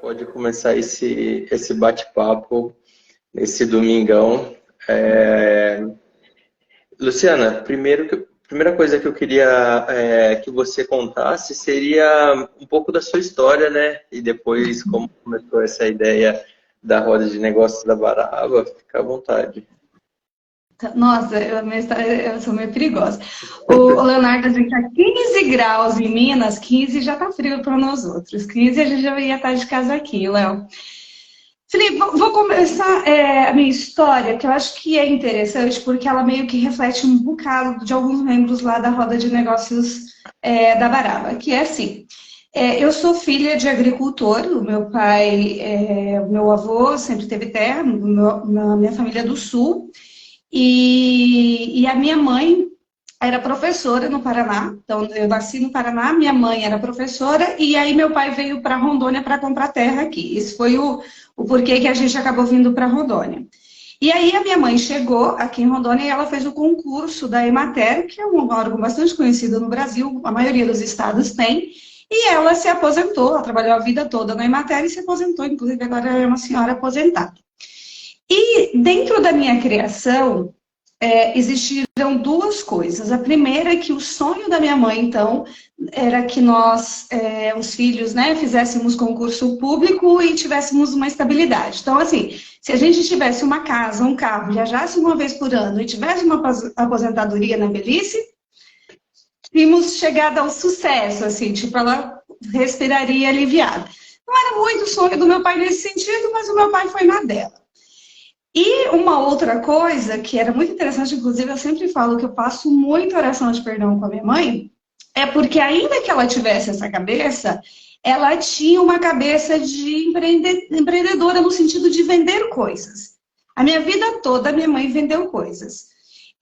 pode começar esse bate-papo nesse domingão. Luciana, primeira coisa que eu queria que você contasse seria um pouco da sua história, né? E depois como começou essa ideia da roda de negócios da Baraba. Fica à vontade. Nossa, eu sou meio perigosa. O Leonardo diz que a 15 graus em Minas, 15 já tá frio para nós outros. 15 a gente já ia estar de casa aqui, Léo. Felipe, vou começar a minha história, que eu acho que é interessante, porque ela meio que reflete um bocado de alguns membros lá da roda de negócios da Baraba, que é assim. Eu sou filha de agricultor, o meu pai, o meu avô sempre teve terra, na minha família do Sul, e a minha mãe era professora no Paraná, então eu nasci no Paraná, minha mãe era professora, e aí meu pai veio para Rondônia para comprar terra aqui. Esse foi o porquê que a gente acabou vindo para Rondônia. E aí a minha mãe chegou aqui em Rondônia e ela fez o concurso da Emater, que é um órgão bastante conhecido no Brasil, a maioria dos estados tem, e ela se aposentou, ela trabalhou a vida toda na Emater e se aposentou, inclusive agora é uma senhora aposentada. E dentro da minha criação, existiram duas coisas. A primeira é que o sonho da minha mãe, então, era que nós, os filhos, né, fizéssemos concurso público e tivéssemos uma estabilidade. Então, assim, se a gente tivesse uma casa, um carro, viajasse uma vez por ano e tivesse uma aposentadoria na velhice, tínhamos chegado ao sucesso, assim, tipo, ela respiraria aliviada. Não era muito o sonho do meu pai nesse sentido, mas o meu pai foi na dela. E uma outra coisa que era muito interessante, inclusive eu sempre falo que eu passo muita oração de perdão com a minha mãe, é porque ainda que ela tivesse essa cabeça, ela tinha uma cabeça de empreendedora no sentido de vender coisas. A minha vida toda, a minha mãe vendeu coisas.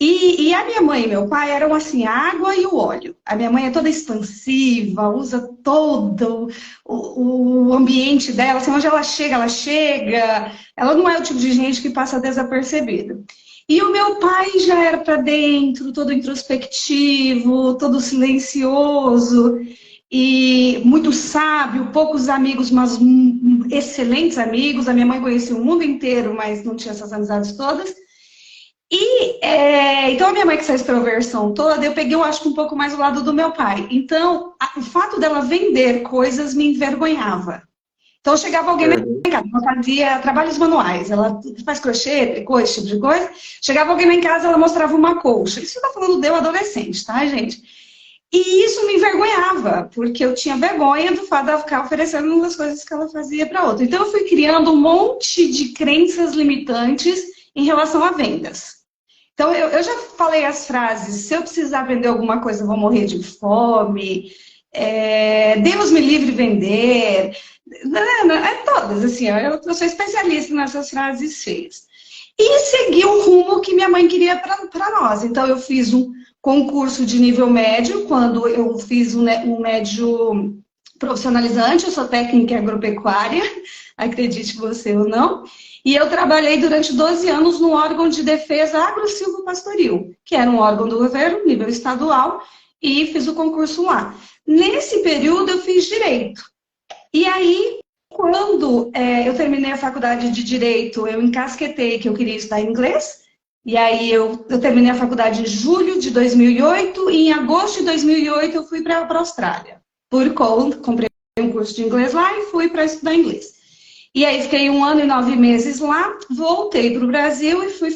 E a minha mãe e meu pai eram assim, a água e o óleo. A minha mãe é toda expansiva, usa todo o ambiente dela, assim, onde ela chega. Ela não é o tipo de gente que passa desapercebido. E o meu pai já era para dentro, todo introspectivo, todo silencioso e muito sábio, poucos amigos, mas excelentes amigos. A minha mãe conhecia o mundo inteiro, mas não tinha essas amizades todas. Então a minha mãe, com essa extroversão toda, eu peguei, eu acho que um pouco mais o lado do meu pai. Então, o fato dela vender coisas me envergonhava. Então, chegava alguém na minha casa, ela fazia trabalhos manuais, ela faz crochê, tricô, esse tipo de coisa. Chegava alguém lá em casa, ela mostrava uma colcha. Isso eu tô falando de eu adolescente, tá, gente? E isso me envergonhava, porque eu tinha vergonha do fato de ela ficar oferecendo uma das coisas que ela fazia para outra. Então, eu fui criando um monte de crenças limitantes em relação a vendas. Então, eu já falei as frases, se eu precisar vender alguma coisa, eu vou morrer de fome, Deus me livre vender, todas, assim, eu sou especialista nessas frases feias. E segui o rumo que minha mãe queria para nós. Então, eu fiz um concurso de nível médio, quando eu fiz um médio profissionalizante, eu sou técnica agropecuária, acredite você ou não. E eu trabalhei durante 12 anos no órgão de defesa agro-silvopastoril, que era um órgão do governo, nível estadual, e fiz o concurso lá. Nesse período, eu fiz direito. E aí, quando eu terminei a faculdade de direito, eu encasquetei que eu queria estudar inglês. E aí, eu terminei a faculdade em julho de 2008, e em agosto de 2008, eu fui para a Austrália. Por conta, comprei um curso de inglês lá e fui para estudar inglês. E aí fiquei 1 ano e 9 meses lá, voltei para o Brasil e fui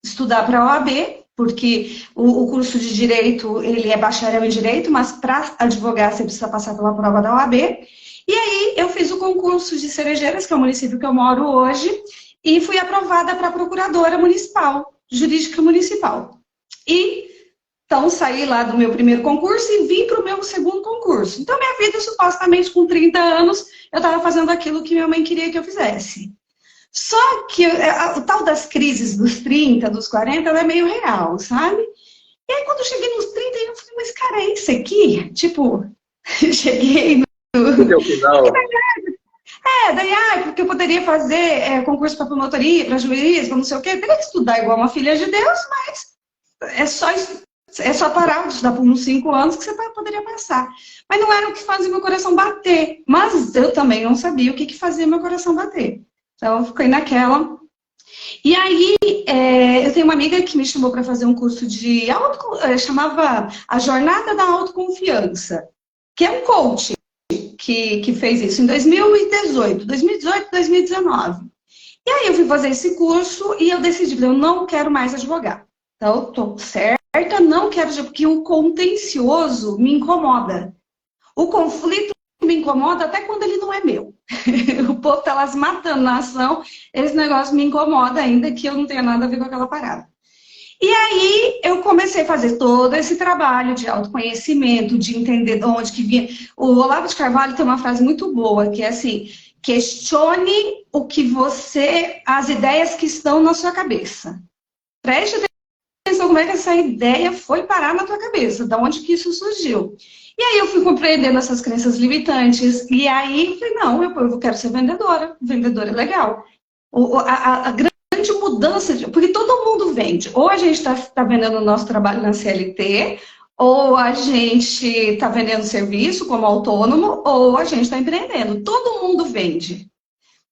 estudar para a OAB, porque o curso de Direito, ele é bacharel em Direito, mas para advogar você precisa passar pela prova da OAB. E aí eu fiz o concurso de Cerejeiras, que é o município que eu moro hoje, e fui aprovada para procuradora municipal, jurídica municipal. Então, saí lá do meu primeiro concurso e vim para o meu segundo concurso. Então, minha vida, supostamente, com 30 anos, eu estava fazendo aquilo que minha mãe queria que eu fizesse. Só que o tal das crises dos 30, dos 40, ela é meio real, sabe? E aí, quando eu cheguei nos 30, eu falei, mas, cara, é isso aqui? Tipo, cheguei no final. Daí, porque eu poderia fazer concurso para promotoria, para juiz, para não sei o quê. Eu teria que estudar igual uma filha de Deus, mas é só é só parar de estudar por uns 5 anos que você poderia passar. Mas não era o que fazia meu coração bater. Mas eu também não sabia o que fazia meu coração bater. Então, eu fiquei naquela. E aí, eu tenho uma amiga que me chamou para fazer um curso de chamava A Jornada da Autoconfiança, que é um coach que fez isso em 2018, 2019. E aí eu fui fazer esse curso e eu decidi, eu não quero mais advogar. Então, eu tô certa, não quero, porque o contencioso me incomoda. O conflito me incomoda até quando ele não é meu. O povo tá lá se matando na ação, esse negócio me incomoda ainda que eu não tenha nada a ver com aquela parada. E aí eu comecei a fazer todo esse trabalho de autoconhecimento, de entender de onde que vinha. O Olavo de Carvalho tem uma frase muito boa, que é assim, questione as ideias que estão na sua cabeça. Preste atenção como é que essa ideia foi parar na tua cabeça, de onde que isso surgiu. E aí eu fui compreendendo essas crenças limitantes, e aí falei, não, eu quero ser vendedora é legal. A grande mudança, porque todo mundo vende, ou a gente está vendendo o nosso trabalho na CLT, ou a gente está vendendo serviço como autônomo, ou a gente está empreendendo, todo mundo vende.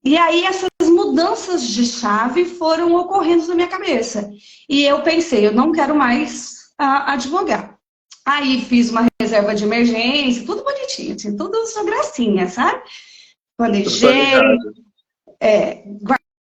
E aí essas mudanças de chave foram ocorrendo na minha cabeça, e eu pensei, eu não quero mais advogar. Aí fiz uma reserva de emergência, tudo bonitinho, assim, tudo só gracinha, sabe? Planejei,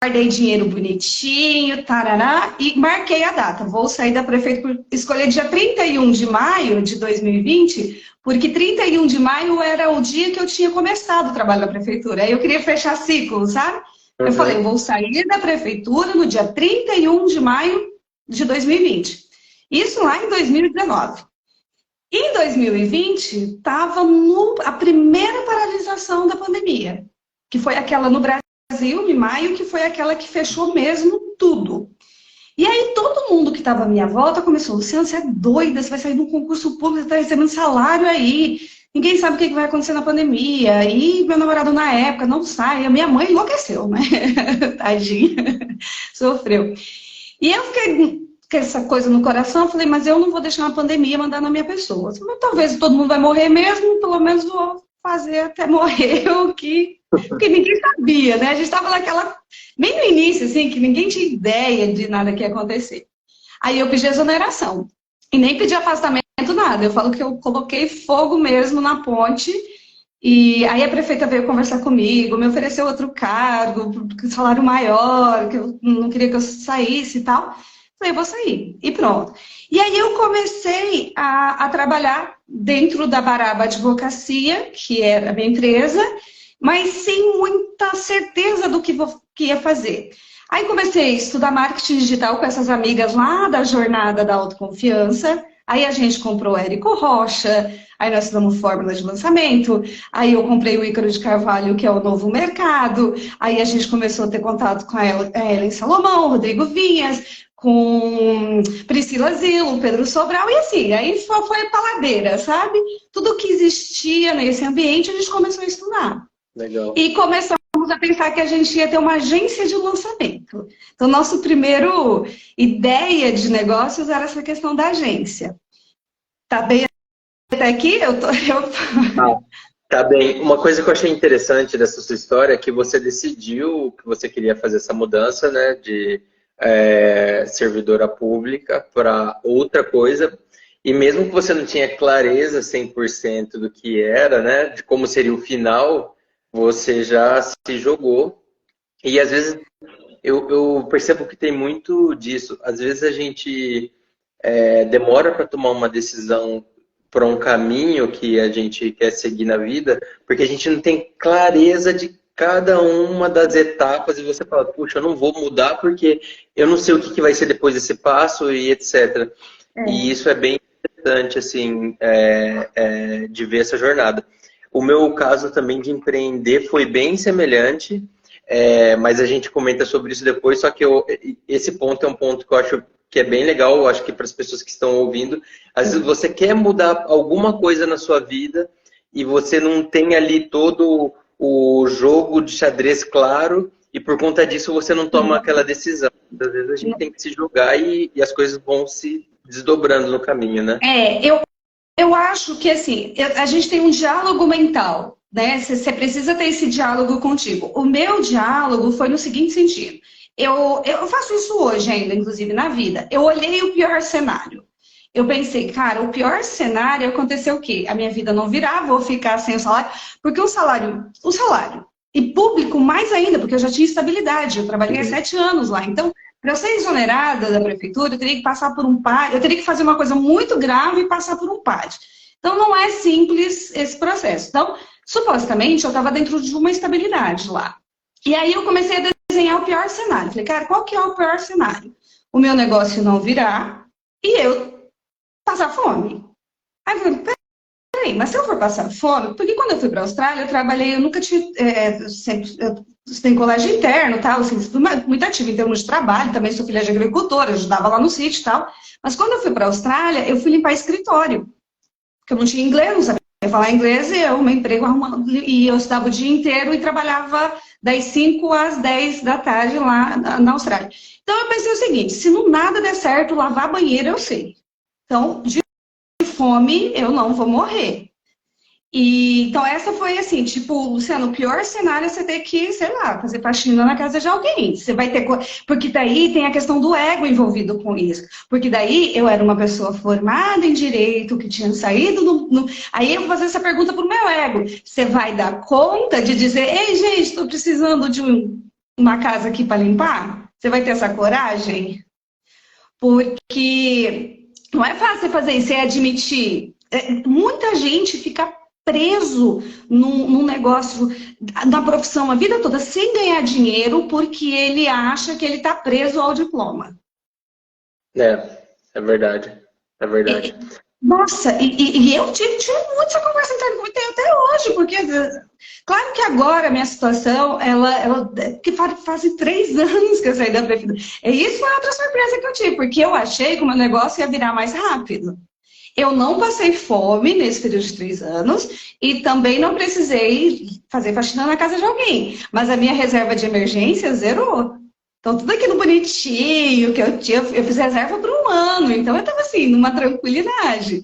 guardei dinheiro bonitinho, tarará, e marquei a data. Vou sair da prefeitura, escolhi dia 31 de maio de 2020, porque 31 de maio era o dia que eu tinha começado o trabalho na prefeitura. Aí eu queria fechar ciclo, sabe? Eu falei, eu vou sair da prefeitura no dia 31 de maio de 2020. Isso lá em 2019. Em 2020, estava a primeira paralisação da pandemia, que foi aquela no Brasil, em maio, que foi aquela que fechou mesmo tudo. E aí todo mundo que estava à minha volta começou, Luciana, você é doida, você vai sair de um concurso público, você está recebendo salário aí, ninguém sabe o que vai acontecer na pandemia, e meu namorado na época não sai, a minha mãe enlouqueceu, né? Tadinha, sofreu. E eu fiquei com essa coisa no coração, eu falei, mas eu não vou deixar uma pandemia mandar na minha pessoa. Mas talvez todo mundo vai morrer mesmo, pelo menos vou fazer até morrer o que... Porque ninguém sabia, né? A gente estava naquela... Bem no início, assim, que ninguém tinha ideia de nada que ia acontecer. Aí eu pedi exoneração. E nem pedi afastamento, nada. Eu falo que eu coloquei fogo mesmo na ponte. E aí a prefeita veio conversar comigo, me ofereceu outro cargo, salário maior, que eu não queria que eu saísse e tal. Falei, vou sair. E pronto. E aí eu comecei a trabalhar dentro da Baraba Advocacia, que era a minha empresa, mas sem muita certeza do que ia fazer. Aí comecei a estudar marketing digital com essas amigas lá da Jornada da Autoconfiança. Aí a gente comprou o Érico Rocha, aí nós fizemos fórmula de lançamento, aí eu comprei o Ícaro de Carvalho, que é o Novo Mercado, aí a gente começou a ter contato com a Ellen Salomão, Rodrigo Vinhas, com Priscila Zilo, Pedro Sobral, e assim, aí foi paladeira, sabe? Tudo que existia nesse ambiente a gente começou a estudar. Legal. E começamos a pensar que a gente ia ter uma agência de lançamento. Então, nosso primeiro ideia de negócios era essa questão da agência. Tá bem até aqui? Tá bem. Uma coisa que eu achei interessante dessa sua história é que você decidiu que você queria fazer essa mudança, né, de servidora pública para outra coisa. E mesmo que você não tinha clareza 100% do que era, né, de como seria o final, você já se jogou. E às vezes eu percebo que tem muito disso. Às vezes a gente demora para tomar uma decisão para um caminho que a gente quer seguir na vida, porque a gente não tem clareza de cada uma das etapas e você fala, puxa, eu não vou mudar porque eu não sei o que vai ser depois desse passo e etc. E isso é bem interessante, assim, de ver essa jornada. O meu caso também de empreender foi bem semelhante, mas a gente comenta sobre isso depois, só que esse ponto é um ponto que eu acho que é bem legal, eu acho que para as pessoas que estão ouvindo, às vezes você quer mudar alguma coisa na sua vida e você não tem ali todo o jogo de xadrez claro e por conta disso você não toma aquela decisão. Às vezes a gente tem que se jogar e as coisas vão se desdobrando no caminho, né? Eu acho que, assim, a gente tem um diálogo mental, né? Você precisa ter esse diálogo contigo. O meu diálogo foi no seguinte sentido. Eu faço isso hoje ainda, inclusive, na vida. Eu olhei o pior cenário. Eu pensei, cara, o pior cenário aconteceu o quê? A minha vida não virar, vou ficar sem o salário. Porque o salário, e público mais ainda, porque eu já tinha estabilidade. Eu trabalhei há 7 anos lá. Então, para eu ser exonerada da prefeitura, eu teria que passar por um PAD, eu teria que fazer uma coisa muito grave e passar por um PAD. Então, não é simples esse processo. Então, supostamente, eu estava dentro de uma estabilidade lá. E aí eu comecei a desenhar o pior cenário. Falei, cara, qual que é o pior cenário? O meu negócio não virar e eu passar fome. Aí eu falei, peraí, mas se eu for passar fome, porque quando eu fui para a Austrália, eu trabalhei, eu nunca tive, eu tem colégio interno, tal, assim, muito ativa em termos de trabalho, também sou filha de agricultora, ajudava lá no sítio e tal. Mas quando eu fui para a Austrália, eu fui limpar escritório, porque eu não tinha inglês, não sabia falar inglês, e eu, meu emprego arrumando, e eu estava o dia inteiro e trabalhava das 5 às 10 da tarde lá na Austrália. Então eu pensei o seguinte, se não nada der certo, lavar banheiro eu sei. Então, de fome, eu não vou morrer. E, então, essa foi assim, tipo, Luciano, o pior cenário é você ter que, sei lá, fazer faxina na casa de alguém. Você vai ter. Porque daí tem a questão do ego envolvido com isso. Porque daí eu era uma pessoa formada em direito, que tinha saído Aí eu vou fazer essa pergunta pro meu ego. Você vai dar conta de dizer, ei, gente, estou precisando de uma casa aqui para limpar? Você vai ter essa coragem? Porque não é fácil fazer isso, é admitir. Muita gente fica preso num negócio, na profissão a vida toda, sem ganhar dinheiro, porque ele acha que ele está preso ao diploma. É verdade. É verdade. Nossa, e eu tive muito essa conversa interna comigo até hoje, porque claro que agora a minha situação, que faz 3 anos que eu saí da prefeitura. E isso foi outra surpresa que eu tive, porque eu achei que o meu negócio ia virar mais rápido. Eu não passei fome nesse período de 3 anos e também não precisei fazer faxina na casa de alguém. Mas a minha reserva de emergência zerou. Então, tudo aquilo bonitinho que eu tinha, eu fiz reserva para 1 ano. Então, eu estava assim, numa tranquilidade.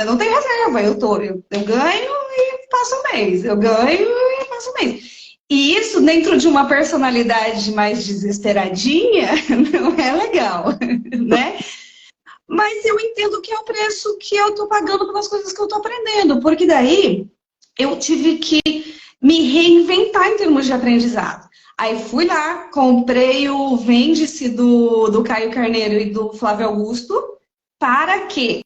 Não tem reserva, eu ganho e passo o mês. Eu ganho e passo o mês. E isso, dentro de uma personalidade mais desesperadinha, não é legal, né? Mas eu entendo que é o preço que eu estou pagando pelas coisas que eu estou aprendendo, porque daí eu tive que me reinventar em termos de aprendizado. Aí fui lá, comprei o Vende-se do Caio Carneiro e do Flávio Augusto, para quê?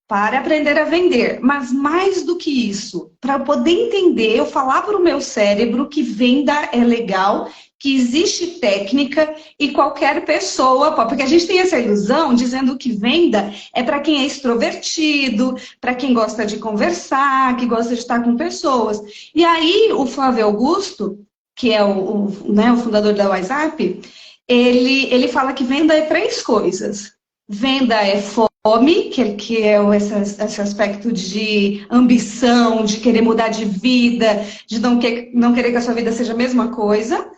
Para aprender a vender. Mas mais do que isso, para eu poder entender, eu falar para o meu cérebro que venda é legal, que existe técnica e qualquer pessoa pode. Porque a gente tem essa ilusão dizendo que venda é para quem é extrovertido, para quem gosta de conversar, que gosta de estar com pessoas. E aí o Flávio Augusto, que é o fundador da WhatsApp, ele fala que venda é 3 coisas. Venda é fome, que é esse aspecto de ambição, de querer mudar de vida, de não querer que a sua vida seja a mesma coisa.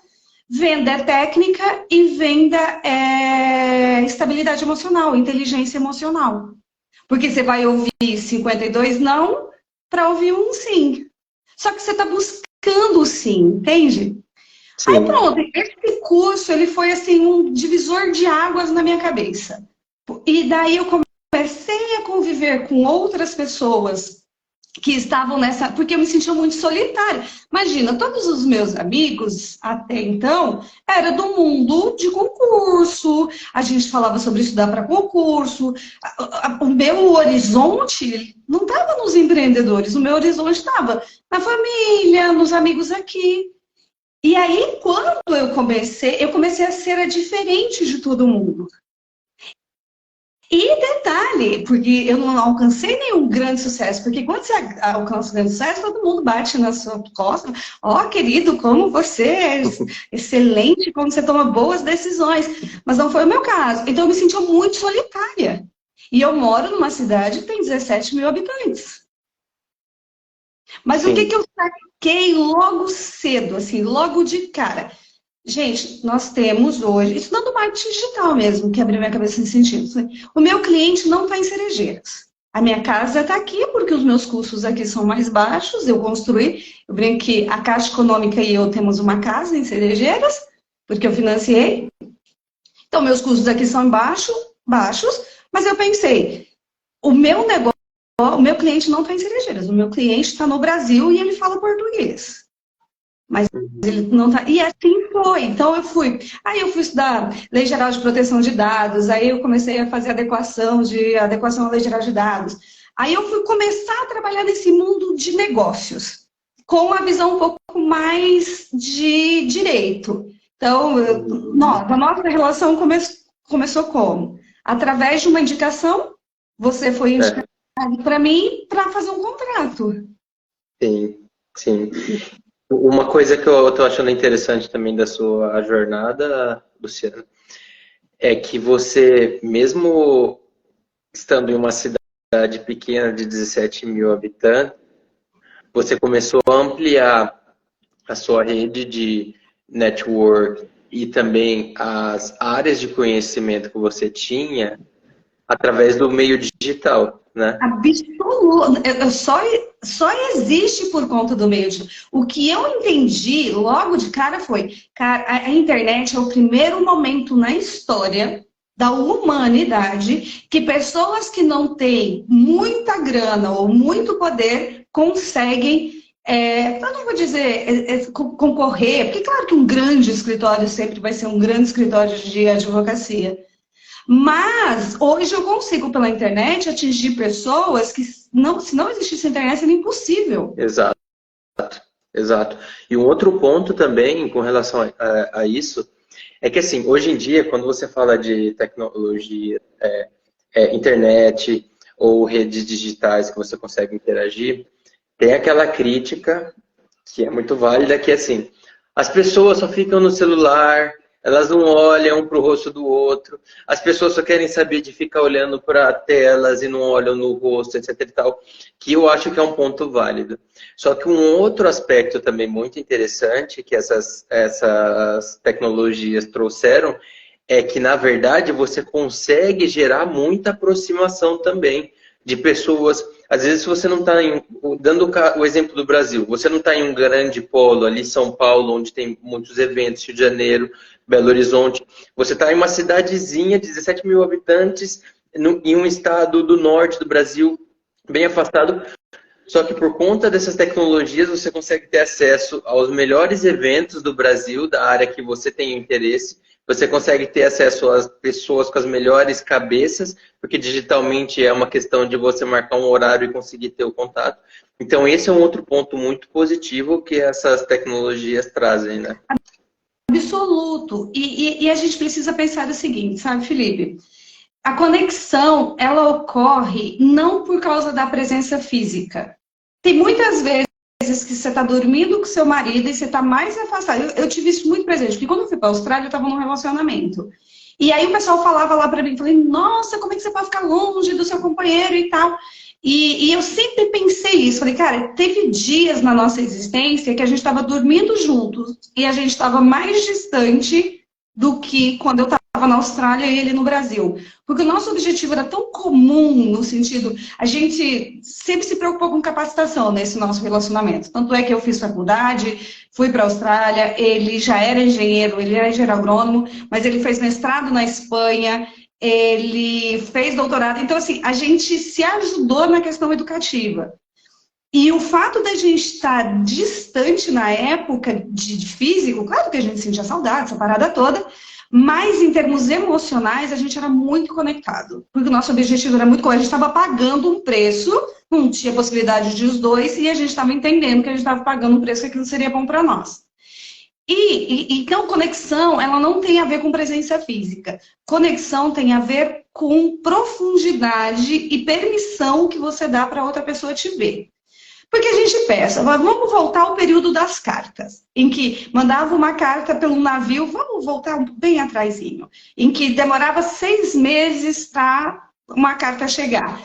Venda é técnica e venda é estabilidade emocional, inteligência emocional. Porque você vai ouvir 52 não para ouvir um sim. Só que você está buscando o sim, entende? Sim. Aí pronto, esse curso ele foi assim um divisor de águas na minha cabeça. E daí eu comecei a conviver com outras pessoas que estavam nessa... Porque eu me sentia muito solitária. Imagina, todos os meus amigos, até então, era do mundo de concurso. A gente falava sobre estudar para concurso. O meu horizonte não estava nos empreendedores. O meu horizonte estava na família, nos amigos aqui. E aí, quando eu comecei a ser a diferente de todo mundo. E detalhe, porque eu não alcancei nenhum grande sucesso, porque quando você alcança um grande sucesso, todo mundo bate na sua costa. Ó, querido, como você é excelente, como você toma boas decisões. Mas não foi o meu caso. Então eu me senti muito solitária. E eu moro numa cidade que tem 17 mil habitantes. Mas Sim. O que eu saquei logo cedo, assim, logo de cara? Gente, nós temos hoje, estudando marketing digital mesmo, que abriu minha cabeça nesse sentido. O meu cliente não está em Cerejeiras. A minha casa está aqui porque os meus custos aqui são mais baixos, eu construí. Eu brinco que a Caixa Econômica e eu temos uma casa em Cerejeiras, porque eu financiei. Então, meus custos aqui são baixos, mas eu pensei, o meu negócio, o meu cliente não está em Cerejeiras, o meu cliente está no Brasil e ele fala português. Mas ele não tá. E assim foi. Então eu fui. Aí eu fui estudar Lei Geral de Proteção de Dados, aí eu comecei a fazer adequação à Lei Geral de Dados. Aí eu fui começar a trabalhar nesse mundo de negócios, com uma visão um pouco mais de direito. Então, a nossa relação começou como? Através de uma indicação, você foi indicado para mim para fazer um contrato. Sim, sim. Uma coisa que eu estou achando interessante também da sua jornada, Luciana, é que você, mesmo estando em uma cidade pequena de 17 mil habitantes, você começou a ampliar a sua rede de network e também as áreas de conhecimento que você tinha através do meio digital, né? Absoluto. Só existe por conta do meio digital. O que eu entendi logo de cara foi, cara, a internet é o primeiro momento na história da humanidade que pessoas que não têm muita grana ou muito poder conseguem, eu não vou dizer concorrer, porque claro que um grande escritório sempre vai ser um grande escritório de advocacia. Mas hoje eu consigo pela internet atingir pessoas que se não existisse internet seria impossível. Exato, exato. E um outro ponto também com relação a isso é que assim, hoje em dia, quando você fala de tecnologia, internet ou redes digitais que você consegue interagir, tem aquela crítica que é muito válida, que é assim, as pessoas só ficam no celular, elas não olham um para o rosto do outro, as pessoas só querem saber de ficar olhando para telas e não olham no rosto, etc e tal, que eu acho que é um ponto válido. Só que um outro aspecto também muito interessante que essas tecnologias trouxeram é que, na verdade, você consegue gerar muita aproximação também de pessoas. Às vezes você não está dando o exemplo do Brasil, você não está em um grande polo, ali São Paulo, onde tem muitos eventos, Rio de Janeiro, Belo Horizonte. Você está em uma cidadezinha de 17 mil habitantes, em um estado do norte do Brasil, bem afastado. Só que por conta dessas tecnologias, você consegue ter acesso aos melhores eventos do Brasil, da área que você tem interesse. Você consegue ter acesso às pessoas com as melhores cabeças, porque digitalmente é uma questão de você marcar um horário e conseguir ter o contato. Então, esse é um outro ponto muito positivo que essas tecnologias trazem, né? Absoluto. E a gente precisa pensar o seguinte, sabe, Felipe? A conexão, ela ocorre não por causa da presença física. Tem muitas vezes que você está dormindo com seu marido e você está mais afastado. Eu tive isso muito presente, porque quando eu fui para a Austrália, eu estava num relacionamento. E aí o pessoal falava lá para mim, falei, nossa, como é que você pode ficar longe do seu companheiro e tal? E eu sempre pensei isso, falei, cara, teve dias na nossa existência que a gente estava dormindo juntos e a gente estava mais distante do que quando eu estava na Austrália e ele no Brasil. Porque o nosso objetivo era tão comum, no sentido, a gente sempre se preocupou com capacitação nesse nosso relacionamento. Tanto é que eu fiz faculdade, fui para a Austrália, ele já era engenheiro, ele era engenheiro agrônomo, mas ele fez mestrado na Espanha, ele fez doutorado. Então, assim, a gente se ajudou na questão educativa. E o fato da gente estar distante na época de físico, claro que a gente sentia saudade, essa parada toda, mas em termos emocionais a gente era muito conectado. Porque o nosso objetivo era muito claro, a gente estava pagando um preço, não tinha possibilidade de os dois, e a gente estava entendendo que a gente estava pagando um preço que aquilo seria bom para nós. Então, conexão, ela não tem a ver com presença física. Conexão tem a ver com profundidade e permissão que você dá para outra pessoa te ver. Porque a gente pensa, vamos voltar ao período das cartas, em que mandava uma carta pelo navio, vamos voltar bem atrasinho, em que demorava 6 meses para uma carta chegar.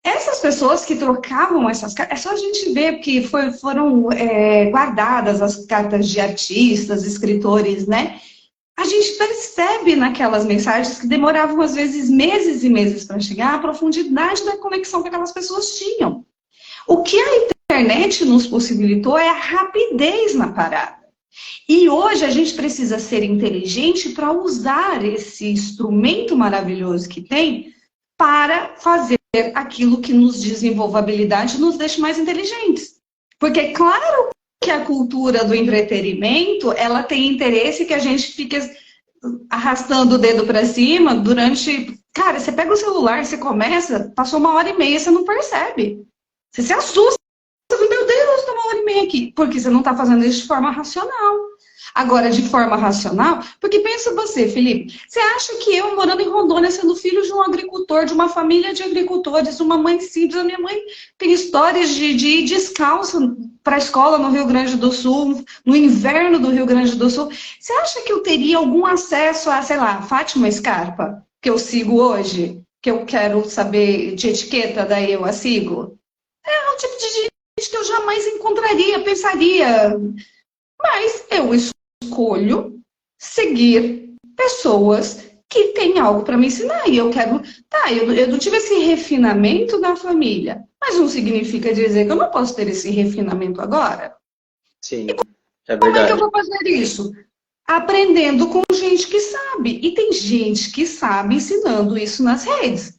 Essas pessoas que trocavam essas cartas, é só a gente ver que foram guardadas as cartas de artistas, escritores, né? A gente percebe naquelas mensagens que demoravam, às vezes, meses e meses para chegar, a profundidade da conexão que aquelas pessoas tinham. O que a internet nos possibilitou é a rapidez na parada. E hoje a gente precisa ser inteligente para usar esse instrumento maravilhoso que tem para fazer aquilo que nos desenvolva habilidade e nos deixe mais inteligentes. Porque, claro que a cultura do entretenimento, ela tem interesse que a gente fique arrastando o dedo para cima durante... Cara, você pega o celular, você começa, passou 1h30, você não percebe. Você se assusta, você fala, meu Deus, estou 1h30 aqui. Porque você não está fazendo isso de forma racional. Agora, de forma racional, porque pensa você, Felipe, você acha que eu, morando em Rondônia, sendo filho de um agricultor, de uma família de agricultores, uma mãe simples, a minha mãe tem histórias de ir descalça para a escola no Rio Grande do Sul, no inverno do Rio Grande do Sul. Você acha que eu teria algum acesso a, sei lá, Fátima Scarpa, que eu sigo hoje, que eu quero saber de etiqueta, daí eu a sigo? É um tipo de gente que eu jamais encontraria, pensaria. Mas eu escolho seguir pessoas que têm algo para me ensinar. E eu quero... Tá, eu não tive esse refinamento da família, mas não significa dizer que eu não posso ter esse refinamento agora. Sim, é Como é que eu verdade. vou fazer isso? Aprendendo com gente que sabe. E tem gente que sabe ensinando isso nas redes.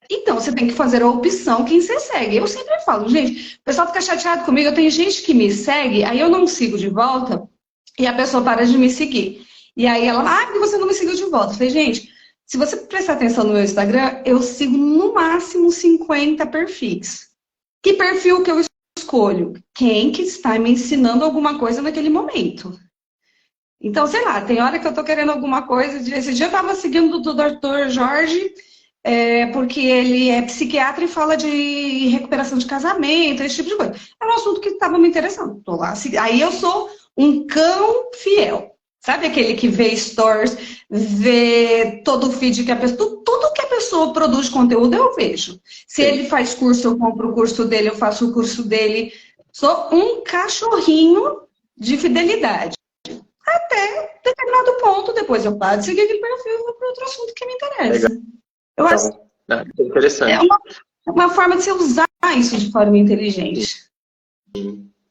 Então, você tem que fazer a opção quem você segue. Eu sempre falo, gente, o pessoal fica chateado comigo, eu tenho gente que me segue, aí eu não sigo de volta, e a pessoa para de me seguir. E aí ela, porque você não me seguiu de volta. Eu falei, gente, se você prestar atenção no meu Instagram, eu sigo no máximo 50 perfis. Que perfil que eu escolho? Quem que está me ensinando alguma coisa naquele momento. Então, sei lá, tem hora que eu tô querendo alguma coisa. Esse dia eu tava seguindo do Dr. Jorge, porque ele é psiquiatra e fala de recuperação de casamento, esse tipo de coisa. É um assunto que estava me interessando. Tô lá, aí eu sou um cão fiel. Sabe aquele que vê stories, vê todo o feed que a pessoa... Tudo que a pessoa produz conteúdo, eu vejo. Se ele faz curso, eu compro o curso dele, eu faço o curso dele. Sou um cachorrinho de fidelidade. Até determinado ponto, depois eu paro de seguir aquele perfil e vou para outro assunto que me interessa. Legal. Eu acho É interessante. é uma forma de você usar isso de forma inteligente.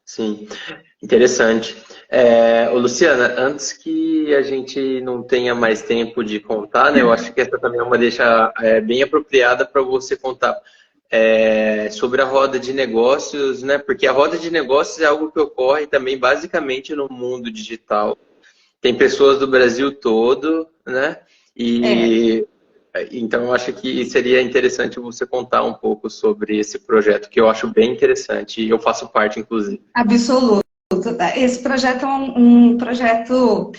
Sim, interessante. Luciana, antes que a gente não tenha mais tempo de contar, né, eu acho que essa também é uma deixa bem apropriada para você contar sobre a roda de negócios, né? Porque a roda de negócios é algo que ocorre também basicamente no mundo digital. Tem pessoas do Brasil todo, né? Então, eu acho que seria interessante você contar um pouco sobre esse projeto, que eu acho bem interessante, e eu faço parte, inclusive. Absoluto. Esse projeto é um projeto...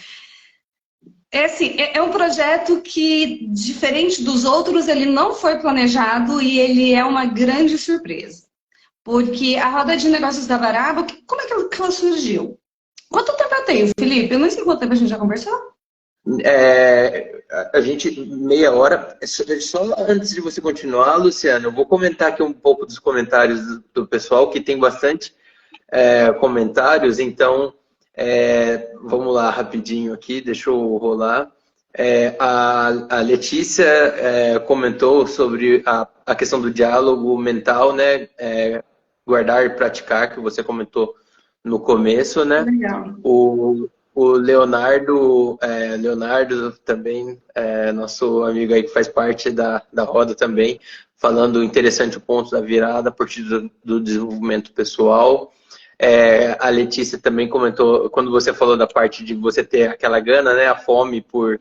É um projeto que, diferente dos outros, ele não foi planejado e ele é uma grande surpresa. Porque a Roda de Negócios da Varaba, como é que ela surgiu? Quanto tempo eu tenho, Felipe? Eu não sei quanto tempo a gente já conversou. A gente, meia hora. Só antes de você continuar, Luciano, eu vou comentar aqui um pouco dos comentários do pessoal, que tem bastante comentários, então vamos lá rapidinho aqui, deixa eu rolar. A Letícia comentou sobre a questão do diálogo mental, né? Guardar e praticar, que você comentou no começo, né? Legal. O Leonardo também, nosso amigo aí que faz parte da roda também, falando interessante o ponto da virada a partir do desenvolvimento pessoal. A Letícia também comentou, quando você falou da parte de você ter aquela gana, né, a fome por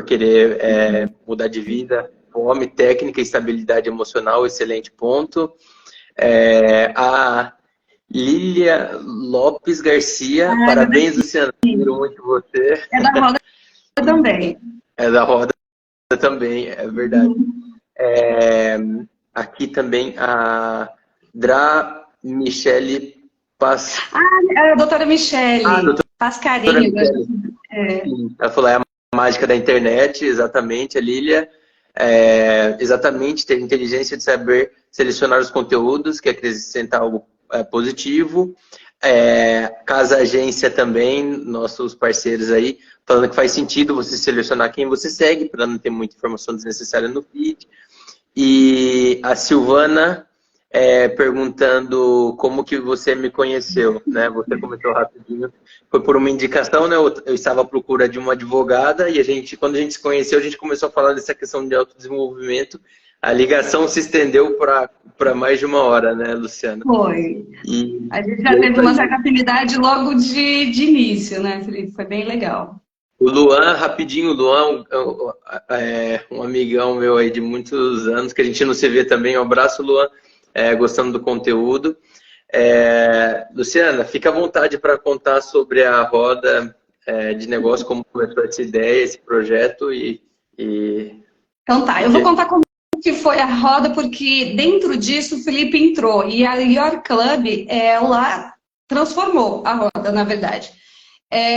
querer mudar de vida, fome, técnica e estabilidade emocional, excelente ponto. A Lília Lopes Garcia, parabéns, Luciana, admiro muito você. É da roda também. É da roda também, é verdade. Aqui também a Michele Paz. A doutora Michele. Doutora Pascarinho. Michele. Ela falou, é a mágica da internet, exatamente, a Lília. exatamente ter inteligência de saber selecionar os conteúdos, que acrescentar algo positivo. Casa Agência também, nossos parceiros aí, falando que faz sentido você selecionar quem você segue, para não ter muita informação desnecessária no feed. E a Silvana perguntando como que você me conheceu, né? Você comentou rapidinho, foi por uma indicação, né? Eu estava à procura de uma advogada e quando a gente se conheceu, a gente começou a falar dessa questão de autodesenvolvimento. A ligação se estendeu para mais de 1 hora, né, Luciana? Foi. A gente já teve uma certa afinidade logo de início, né, Felipe? Foi bem legal. O Luan, rapidinho, o Luan um amigão meu aí de muitos anos, que a gente não se vê também. Um abraço, Luan, gostando do conteúdo. Luciana, fica à vontade para contar sobre a roda de negócio, como começou essa ideia, esse projeto Então tá, eu vou contar como que foi a roda, porque dentro disso o Felipe entrou e a Your Club, ela transformou a roda, na verdade.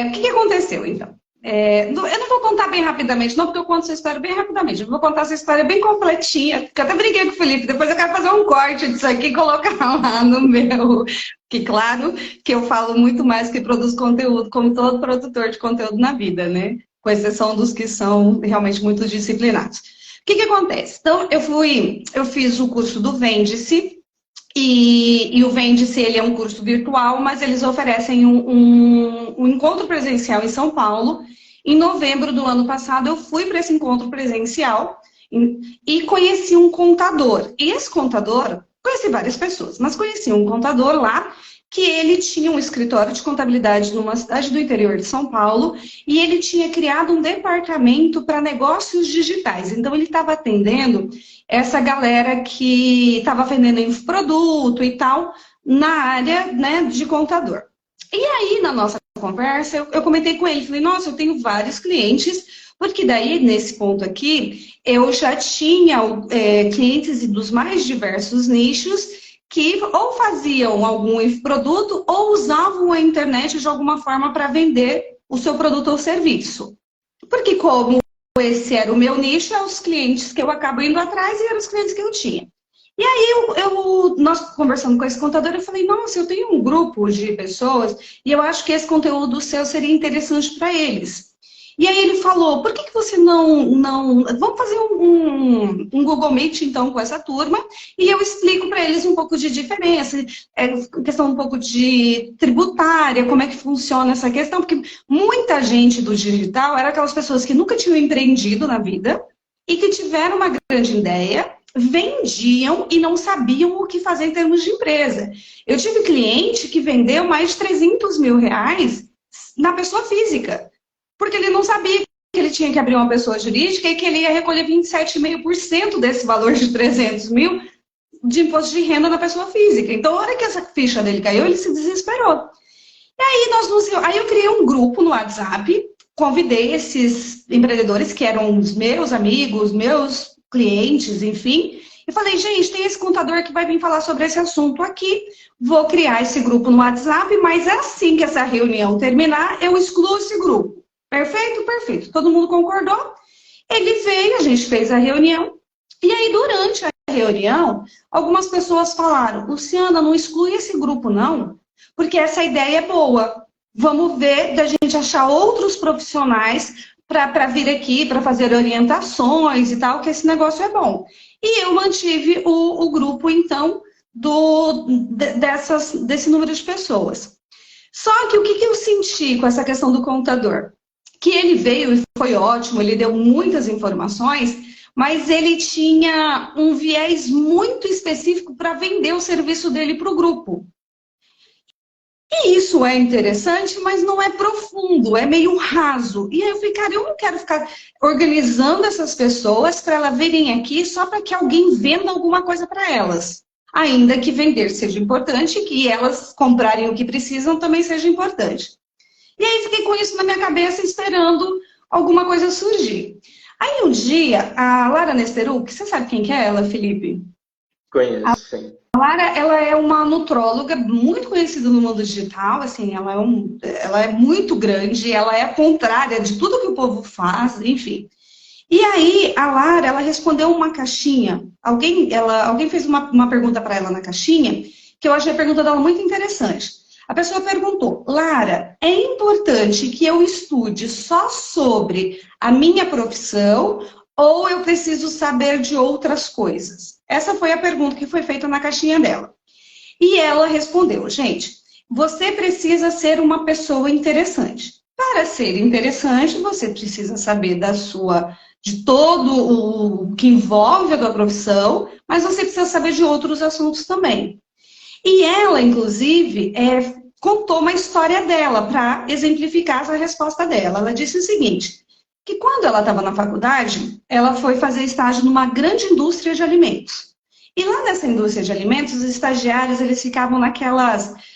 O que aconteceu, então? Eu não vou contar bem rapidamente, não, porque eu conto essa história bem rapidamente. Eu vou contar essa história bem completinha, porque eu até brinquei com o Felipe, depois eu quero fazer um corte disso aqui e colocar lá no meu. Que claro que eu falo muito mais que produzo conteúdo, como todo produtor de conteúdo na vida, né? Com exceção dos que são realmente muito disciplinados. O que acontece? Então, eu fiz o curso do Vende-se, e o Vende-se, ele é um curso virtual, mas eles oferecem um encontro presencial em São Paulo. Em novembro do ano passado, eu fui para esse encontro presencial e conheci um contador. E esse contador, conheci várias pessoas, mas conheci um contador lá que ele tinha um escritório de contabilidade numa cidade do interior de São Paulo e ele tinha criado um departamento para negócios digitais. Então, ele estava atendendo essa galera que estava vendendo infoproduto e tal na área, né, de contador. E aí, na nossa conversa, eu comentei com ele, falei, nossa, eu tenho vários clientes, porque daí, nesse ponto aqui, eu já tinha clientes dos mais diversos nichos que ou faziam algum produto ou usavam a internet de alguma forma para vender o seu produto ou serviço. Porque como esse era o meu nicho, é os clientes que eu acabo indo atrás e eram os clientes que eu tinha. E aí, nós conversando com esse contador, eu falei, nossa, eu tenho um grupo de pessoas e eu acho que esse conteúdo seu seria interessante para eles. E aí ele falou, por que você não... Vamos fazer um Google Meet, então, com essa turma, e eu explico para eles um pouco de diferença, questão um pouco de tributária, como é que funciona essa questão, porque muita gente do digital era aquelas pessoas que nunca tinham empreendido na vida e que tiveram uma grande ideia, vendiam e não sabiam o que fazer em termos de empresa. Eu tive cliente que vendeu mais de 300 mil reais na pessoa física, porque ele não sabia que ele tinha que abrir uma pessoa jurídica e que ele ia recolher 27,5% desse valor de 300 mil de imposto de renda na pessoa física. Então, na hora que essa ficha dele caiu, ele se desesperou. E aí eu criei um grupo no WhatsApp, convidei esses empreendedores que eram os meus amigos, meus clientes, enfim, e falei, gente, tem esse contador que vai vir falar sobre esse assunto aqui, vou criar esse grupo no WhatsApp, mas assim que essa reunião terminar, eu excluo esse grupo. Perfeito? Perfeito. Todo mundo concordou? Ele veio, a gente fez a reunião, e aí durante a reunião, algumas pessoas falaram, Luciana, não exclui esse grupo não, porque essa ideia é boa. Vamos ver da gente achar outros profissionais para vir aqui, para fazer orientações e tal, que esse negócio é bom. E eu mantive o grupo, então, desse número de pessoas. Só que o que eu senti com essa questão do contador? Que ele veio e foi ótimo, ele deu muitas informações, mas ele tinha um viés muito específico para vender o serviço dele para o grupo. E isso é interessante, mas não é profundo, é meio raso. E aí eu falei, cara, eu não quero ficar organizando essas pessoas para elas virem aqui só para que alguém venda alguma coisa para elas. Ainda que vender seja importante, que elas comprarem o que precisam também seja importante. E aí fiquei com isso na minha cabeça, esperando alguma coisa surgir. Aí um dia, a Lara Nesteruk, você sabe quem que é ela, Felipe? Conheço, sim. A Lara, ela é uma nutróloga muito conhecida no mundo digital, assim, ela é muito grande, ela é contrária de tudo que o povo faz, enfim. E aí, a Lara, ela respondeu uma caixinha. Alguém fez uma pergunta para ela na caixinha, que eu achei a pergunta dela muito interessante. A pessoa perguntou: Lara, é importante que eu estude só sobre a minha profissão ou eu preciso saber de outras coisas? Essa foi a pergunta que foi feita na caixinha dela. E ela respondeu: gente, você precisa ser uma pessoa interessante. Para ser interessante, você precisa saber de todo o que envolve a tua profissão, mas você precisa saber de outros assuntos também. E ela, inclusive, contou uma história dela para exemplificar essa resposta dela. Ela disse o seguinte, que quando ela estava na faculdade, ela foi fazer estágio numa grande indústria de alimentos. E lá nessa indústria de alimentos, os estagiários, eles ficavam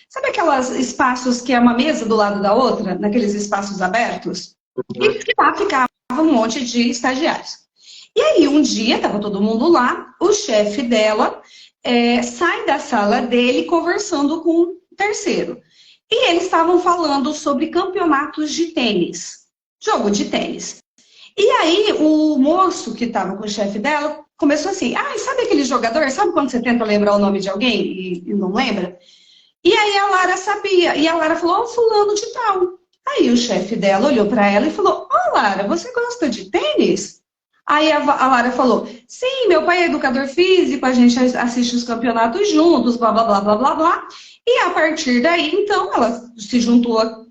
sabe aqueles espaços que é uma mesa do lado da outra, naqueles espaços abertos? E que lá ficava um monte de estagiários. E aí, um dia, estava todo mundo lá, o chefe dela sai da sala dele conversando com um terceiro. E eles estavam falando sobre campeonatos de tênis, jogo de tênis. E aí, o moço que estava com o chefe dela começou assim, sabe aquele jogador? Sabe quando você tenta lembrar o nome de alguém e não lembra? E aí a Lara sabia, e a Lara falou, fulano de tal. Aí o chefe dela olhou para ela e falou, Lara, você gosta de tênis? Aí a Lara falou, sim, meu pai é educador físico, a gente assiste os campeonatos juntos, blá, blá, blá, blá, blá, blá. E a partir daí, então, ela se juntou,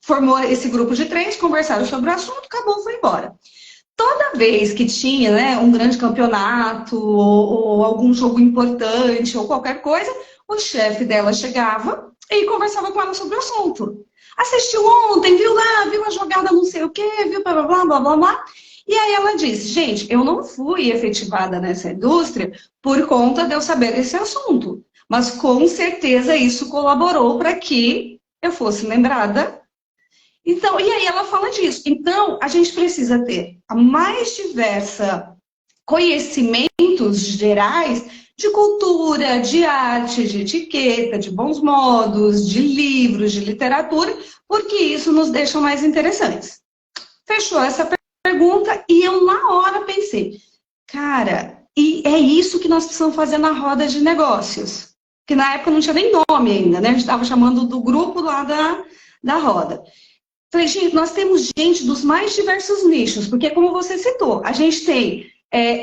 formou esse grupo de 3, conversaram sobre o assunto, acabou, foi embora. Toda vez que tinha, né, um grande campeonato, ou algum jogo importante, ou qualquer coisa, o chefe dela chegava e conversava com ela sobre o assunto. Assistiu ontem, viu lá, viu a jogada não sei o quê, viu blá, blá, blá, blá, blá. E aí ela disse, gente, eu não fui efetivada nessa indústria por conta de eu saber esse assunto. Mas com certeza isso colaborou para que eu fosse lembrada. Então, e aí ela fala disso. Então, a gente precisa ter a mais diversa conhecimentos gerais de cultura, de arte, de etiqueta, de bons modos, de livros, de literatura, porque isso nos deixa mais interessantes. Fechou essa pergunta e eu na hora pensei, cara, e é isso que nós precisamos fazer na roda de negócios. Que na época não tinha nem nome ainda, né? A gente estava chamando do grupo lá da roda. Falei, gente, nós temos gente dos mais diversos nichos, porque como você citou, a gente tem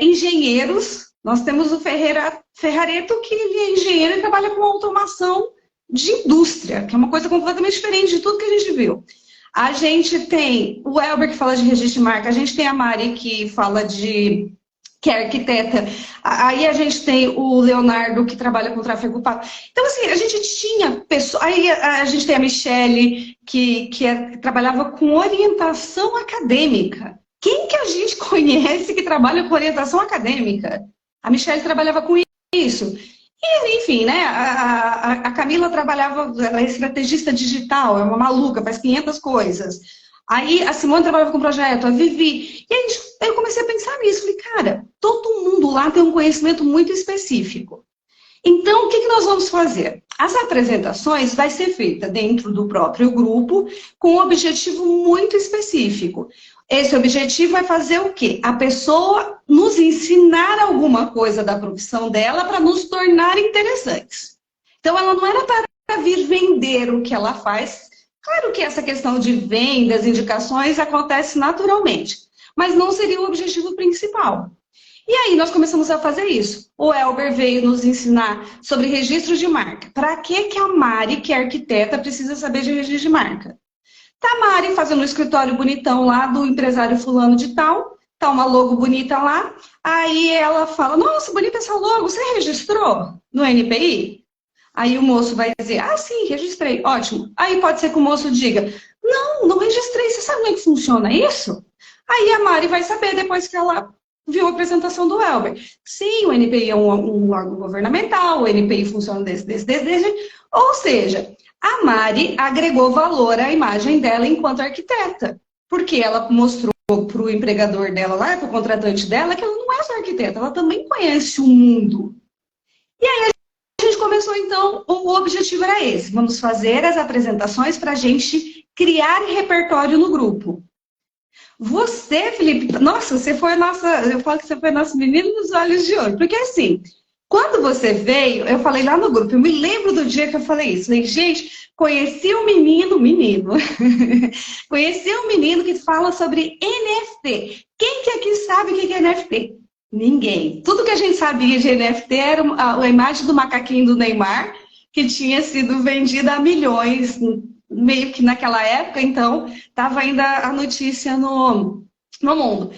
engenheiros, nós temos o Ferrareto, que ele é engenheiro e trabalha com automação de indústria, que é uma coisa completamente diferente de tudo que a gente viu. A gente tem o Elber, que fala de registro de marca, a gente tem a Mari, que fala que é arquiteta, aí a gente tem o Leonardo, que trabalha com tráfego pago. Então, assim, a gente tinha pessoas, aí a gente tem a Michele, que trabalhava com orientação acadêmica. Quem que a gente conhece que trabalha com orientação acadêmica? A Michele trabalhava com isso. E, enfim, né, a Camila trabalhava, ela é estrategista digital, é uma maluca, faz 500 coisas. Aí a Simone trabalhava com projeto, a Vivi. E aí eu comecei a pensar nisso. Falei, cara, todo mundo lá tem um conhecimento muito específico. Então, o que nós vamos fazer? As apresentações vai ser feita dentro do próprio grupo com um objetivo muito específico. Esse objetivo é fazer o quê? A pessoa nos ensinar alguma coisa da profissão dela para nos tornar interessantes. Então, ela não era para vir vender o que ela faz. Claro que essa questão de vendas, indicações, acontece naturalmente, mas não seria o objetivo principal. E aí nós começamos a fazer isso. O Elber veio nos ensinar sobre registro de marca. Para que a Mari, que é arquiteta, precisa saber de registro de marca? Tá a Mari fazendo um escritório bonitão lá do empresário fulano de tal, tá uma logo bonita lá, aí ela fala, nossa, bonita essa logo, você registrou no NPI? Aí o moço vai dizer, sim, registrei, ótimo. Aí pode ser que o moço diga, não registrei, você sabe como é que funciona isso? Aí a Mari vai saber depois que ela viu a apresentação do Elber. Sim, o NPI é um órgão governamental, o NPI funciona desse. Ou seja, a Mari agregou valor à imagem dela enquanto arquiteta, porque ela mostrou para o empregador dela lá, para o contratante dela, que ela não é só arquiteta, ela também conhece o mundo. E aí a gente começou, então, o objetivo era esse, vamos fazer as apresentações para a gente criar repertório no grupo. Você, Felipe, nossa, você foi a nossa, eu falo que você foi nosso menino dos olhos de ouro. Porque assim, quando você veio, eu falei lá no grupo, eu me lembro do dia que eu falei isso. Falei, gente, conheci um menino, conheci um menino que fala sobre NFT. Quem que aqui sabe o que é NFT? Ninguém. Tudo que a gente sabia de NFT era a imagem do macaquinho do Neymar, que tinha sido vendida a milhões, meio que naquela época, então, estava ainda a notícia no mundo.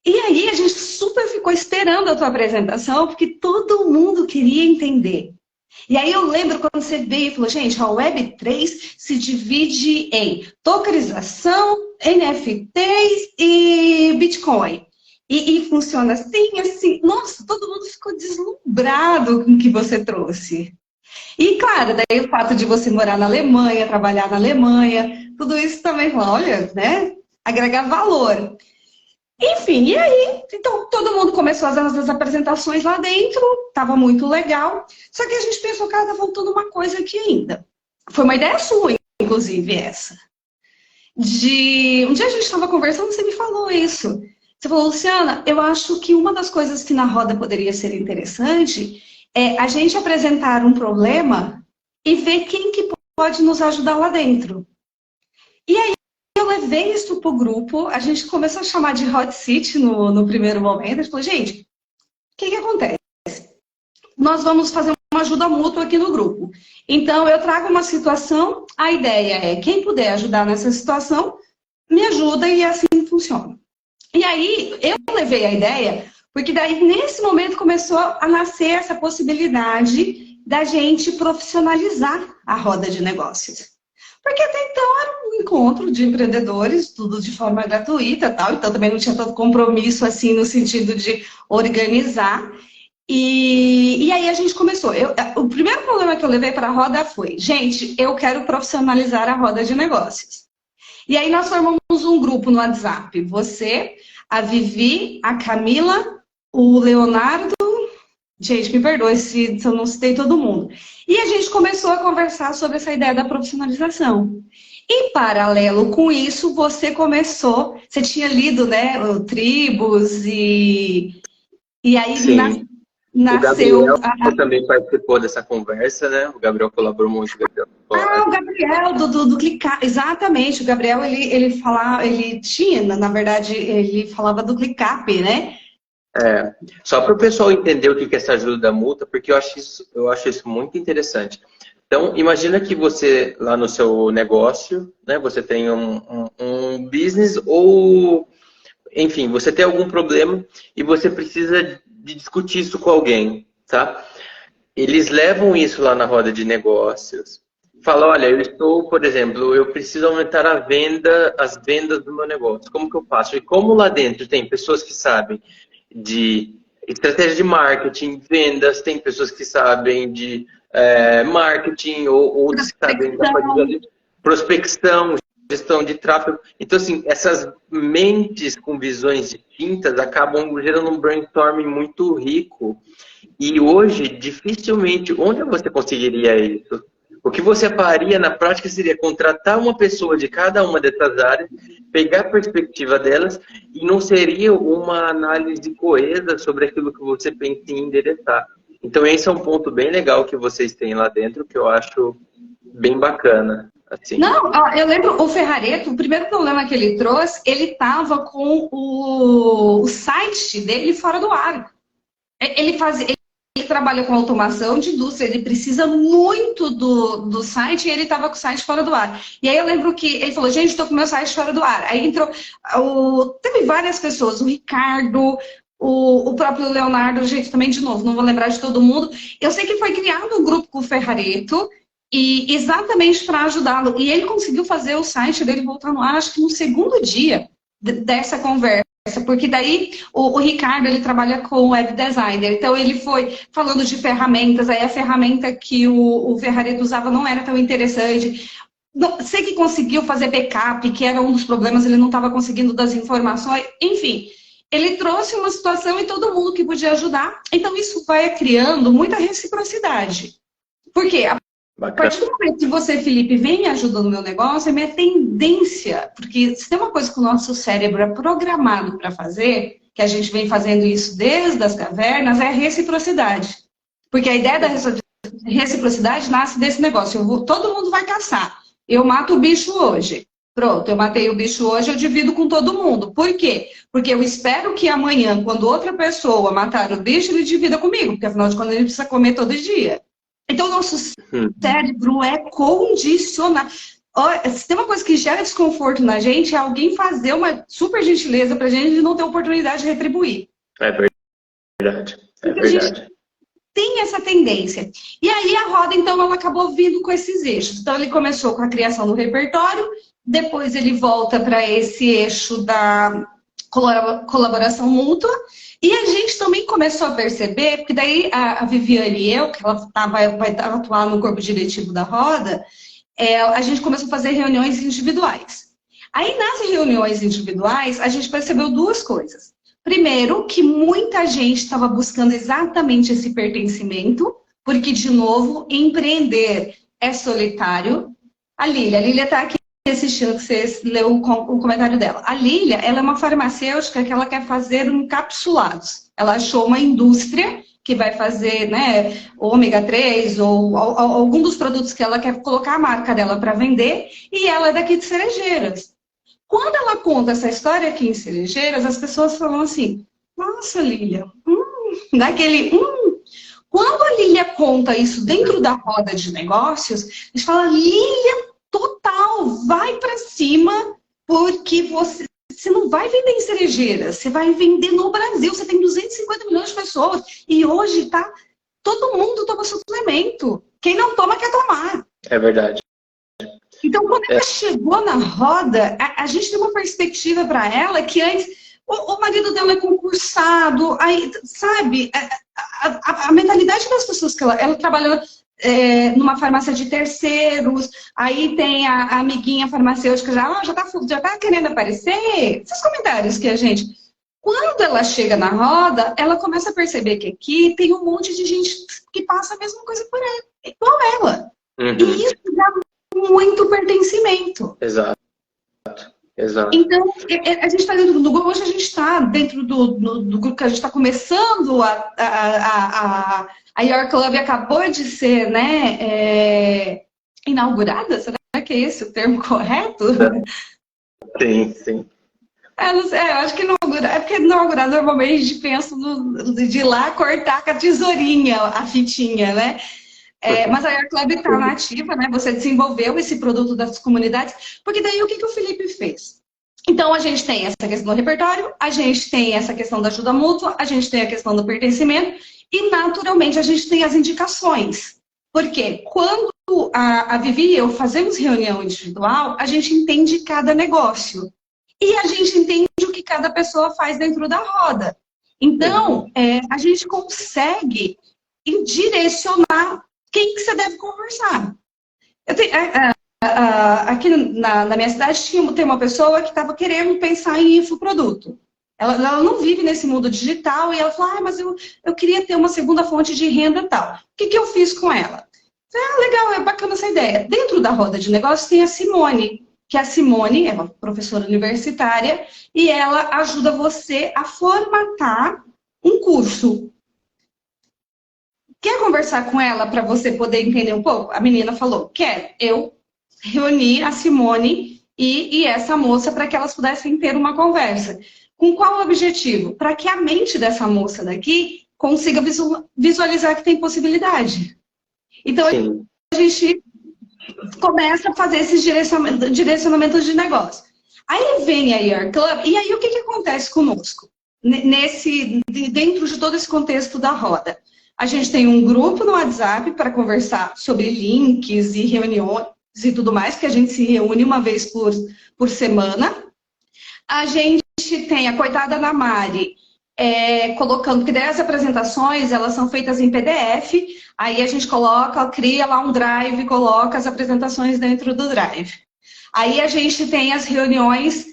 E aí a gente super ficou esperando a tua apresentação, porque todo mundo queria entender. E aí eu lembro quando você veio e falou, gente, a Web3 se divide em tokenização, NFTs e Bitcoin. E funciona assim, assim. Nossa, todo mundo ficou deslumbrado com o que você trouxe. E, claro, daí o fato de você morar na Alemanha, trabalhar na Alemanha, tudo isso também, olha, né? Agregar valor. Enfim, e aí, então todo mundo começou as apresentações lá dentro, estava muito legal. Só que a gente pensou, cara, tá faltando uma coisa aqui ainda. Foi uma ideia sua, inclusive, essa. Um dia a gente estava conversando, você me falou isso. Você falou, Luciana, eu acho que uma das coisas que na roda poderia ser interessante é a gente apresentar um problema e ver quem que pode nos ajudar lá dentro. E aí eu levei isso para o grupo, a gente começou a chamar de hot seat no primeiro momento. A gente falou, gente, o que acontece? Nós vamos fazer uma ajuda mútua aqui no grupo. Então, eu trago uma situação, a ideia é, quem puder ajudar nessa situação, me ajuda e assim funciona. E aí, eu levei a ideia, porque daí, nesse momento, começou a nascer essa possibilidade da gente profissionalizar a roda de negócios. Porque até então era um encontro de empreendedores, tudo de forma gratuita, tal, então também não tinha tanto compromisso assim no sentido de organizar. E aí a gente começou. O primeiro problema que eu levei para a roda foi, gente, eu quero profissionalizar a roda de negócios. E aí nós formamos um grupo no WhatsApp. Você, a Vivi, a Camila, o Leonardo. Gente, me perdoe se eu não citei todo mundo. E a gente começou a conversar sobre essa ideia da profissionalização. Em paralelo com isso, você tinha lido, né, o Tribos e aí Sim. nasceu... O Gabriel também participou dessa conversa, né? O Gabriel colaborou muito. O Gabriel do Clicar, exatamente. O Gabriel, ele tinha, na verdade, ele falava do ClickUp, né? Só para o pessoal entender o que é essa ajuda da multa, porque eu acho isso muito interessante. Então, imagina que você, lá no seu negócio, né, você tem um business ou, enfim, você tem algum problema e você precisa de discutir isso com alguém, tá? Eles levam isso lá na roda de negócios. Fala, olha, eu estou, por exemplo, eu preciso aumentar as vendas do meu negócio. Como que eu faço? E como lá dentro tem pessoas que sabem de estratégia de marketing, vendas, tem pessoas que sabem de marketing, ou outros que sabem da parte de prospecção, gestão de tráfego. Então, assim, essas mentes com visões distintas acabam gerando um brainstorming muito rico. E hoje, dificilmente, onde você conseguiria isso? O que você faria na prática seria contratar uma pessoa de cada uma dessas áreas, pegar a perspectiva delas, e não seria uma análise coesa sobre aquilo que você pensa em endereçar. Então, esse é um ponto bem legal que vocês têm lá dentro, que eu acho bem bacana. Assim. Não, eu lembro o Ferrareto, o primeiro problema que ele trouxe, ele estava com o site dele fora do ar. Ele trabalha com automação de indústria, ele precisa muito do site e ele estava com o site fora do ar. E aí eu lembro que ele falou, gente, estou com o meu site fora do ar. Aí entrou, teve várias pessoas, o Ricardo, o próprio Leonardo, gente, também de novo, não vou lembrar de todo mundo. Eu sei que foi criado um grupo com o Ferrareto, e exatamente para ajudá-lo. E ele conseguiu fazer o site dele voltar no ar, acho que no segundo dia dessa conversa. Porque daí o Ricardo, ele trabalha com web designer. Então ele foi falando de ferramentas, aí a ferramenta que o Ferrareto usava não era tão interessante. Sei que conseguiu fazer backup, que era um dos problemas, ele não estava conseguindo das informações. Enfim, ele trouxe uma situação e todo mundo que podia ajudar. Então isso vai criando muita reciprocidade. Por quê? A A partir do momento que você, Felipe, vem me ajudando no meu negócio, é minha tendência, porque se tem uma coisa que o nosso cérebro é programado para fazer, que a gente vem fazendo isso desde as cavernas, é a reciprocidade. Porque a ideia da reciprocidade nasce desse negócio. Todo mundo vai caçar. Eu mato o bicho hoje. Pronto, eu matei o bicho hoje, eu divido com todo mundo. Por quê? Porque eu espero que amanhã, quando outra pessoa matar o bicho, ele divida comigo, porque afinal de contas ele precisa comer todo dia. Então, o nosso cérebro é condicionado. Se tem uma coisa que gera desconforto na gente, é alguém fazer uma super gentileza pra gente e não ter oportunidade de retribuir. É verdade. É verdade. A gente tem essa tendência. E aí a roda, então, ela acabou vindo com esses eixos. Então, ele começou com a criação do repertório, depois ele volta para esse eixo da colaboração mútua, e a gente também começou a perceber, porque daí a Viviane e eu, que ela vai atuar no corpo diretivo da roda, a gente começou a fazer reuniões individuais. Aí, nas reuniões individuais, a gente percebeu duas coisas. Primeiro, que muita gente estava buscando exatamente esse pertencimento, porque, de novo, empreender é solitário. A Lília está aqui assistindo, que você leu o comentário dela. A Lília, ela é uma farmacêutica que ela quer fazer encapsulados. Ela achou uma indústria que vai fazer, né, ômega 3 ou algum dos produtos que ela quer colocar a marca dela para vender, e ela é daqui de Cerejeiras. Quando ela conta essa história aqui em Cerejeiras, as pessoas falam assim, nossa, Lília, Quando a Lília conta isso dentro da roda de negócios, eles falam, Lília, total, vai para cima, porque você não vai vender em Cerejeiras, você vai vender no Brasil, você tem 250 milhões de pessoas, e hoje todo mundo toma suplemento. Quem não toma, quer tomar. É verdade. Então, quando ela chegou na roda, a gente tem uma perspectiva para ela que antes o marido dela é concursado, aí, sabe? A mentalidade das pessoas que ela trabalhou numa farmácia de terceiros, aí tem a amiguinha farmacêutica já tá querendo aparecer. Esses comentários que a gente... Quando ela chega na roda, ela começa a perceber que aqui tem um monte de gente que passa a mesma coisa por ela, igual ela. Uhum. E isso dá muito pertencimento. Exato. Então, a gente está dentro do grupo, hoje a gente está dentro do grupo que a gente está começando a Your Club acabou de ser, né, inaugurada, será que é esse o termo correto? Sim. Eu acho que é porque inaugurar normalmente a gente pensa de ir lá cortar com a tesourinha a fitinha, né? Mas a Your Club está nativa, né? Você desenvolveu esse produto das comunidades, porque daí o que o Felipe fez? Então, a gente tem essa questão do repertório, a gente tem essa questão da ajuda mútua, a gente tem a questão do pertencimento e, naturalmente, a gente tem as indicações. Porque quando a Vivi e eu fazemos reunião individual, a gente entende cada negócio. E a gente entende o que cada pessoa faz dentro da roda. Então, a gente consegue direcionar quem que você deve conversar. Aqui na minha cidade tem uma pessoa que estava querendo pensar em infoproduto. Ela não vive nesse mundo digital e ela falou, mas eu queria ter uma segunda fonte de renda e tal. O que eu fiz com ela? Legal, é bacana essa ideia. Dentro da roda de negócios tem a Simone, que a Simone é uma professora universitária e ela ajuda você a formatar um curso. Quer conversar com ela para você poder entender um pouco? A menina falou, quero. Eu reuni a Simone e essa moça para que elas pudessem ter uma conversa. Com qual objetivo? Para que a mente dessa moça daqui consiga visualizar que tem possibilidade. Então, sim, a gente começa a fazer esses direcionamentos de negócio. Aí vem a Your Club, e aí o que acontece conosco? Dentro de todo esse contexto da roda. A gente tem um grupo no WhatsApp para conversar sobre links e reuniões e tudo mais, que a gente se reúne uma vez por semana. A gente tem a coitada da Mari, colocando, porque daí as apresentações, elas são feitas em PDF, aí a gente cria lá um drive, coloca as apresentações dentro do drive. Aí a gente tem as reuniões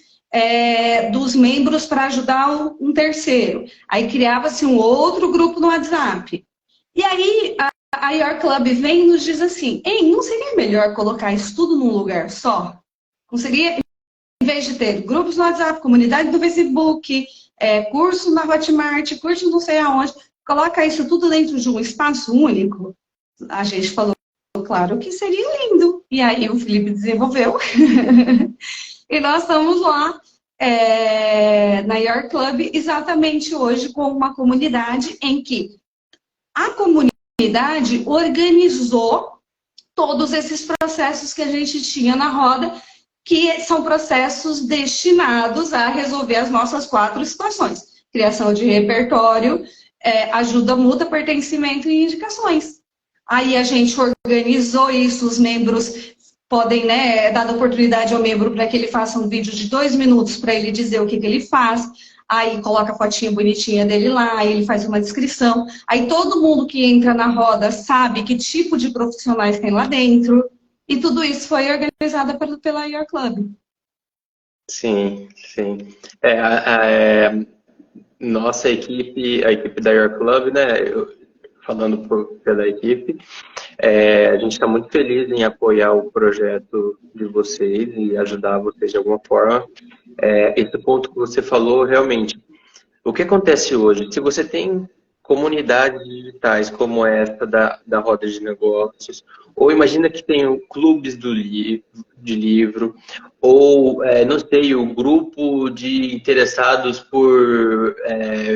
dos membros para ajudar um terceiro. Aí criava-se um outro grupo no WhatsApp. E aí a Your Club vem e nos diz assim, ei, não seria melhor colocar isso tudo num lugar só? Não seria, em vez de ter grupos no WhatsApp, comunidade do Facebook, curso na Hotmart, curso não sei aonde, coloca isso tudo dentro de um espaço único? A gente falou, claro que seria lindo. E aí o Felipe desenvolveu. E nós estamos lá na Your Club exatamente hoje com uma comunidade em que a comunidade organizou todos esses processos que a gente tinha na roda, que são processos destinados a resolver as nossas 4 situações. Criação de repertório, ajuda mútua, pertencimento e indicações. Aí a gente organizou isso, os membros podem, dar oportunidade ao membro para que ele faça um vídeo de 2 minutos para ele dizer o que ele faz. Aí coloca a fotinha bonitinha dele lá, aí ele faz uma descrição. Aí todo mundo que entra na roda sabe que tipo de profissionais tem lá dentro. E tudo isso foi organizado pela Your Club. Sim, sim. Nossa equipe, a equipe da Your Club, né? Falando pela equipe, a gente está muito feliz em apoiar o projeto de vocês e ajudar vocês de alguma forma. Esse ponto que você falou, realmente, o que acontece hoje? Se você tem comunidades digitais como essa da Roda de Negócios, ou imagina que tem clubes de livro, ou, não sei, o grupo de interessados por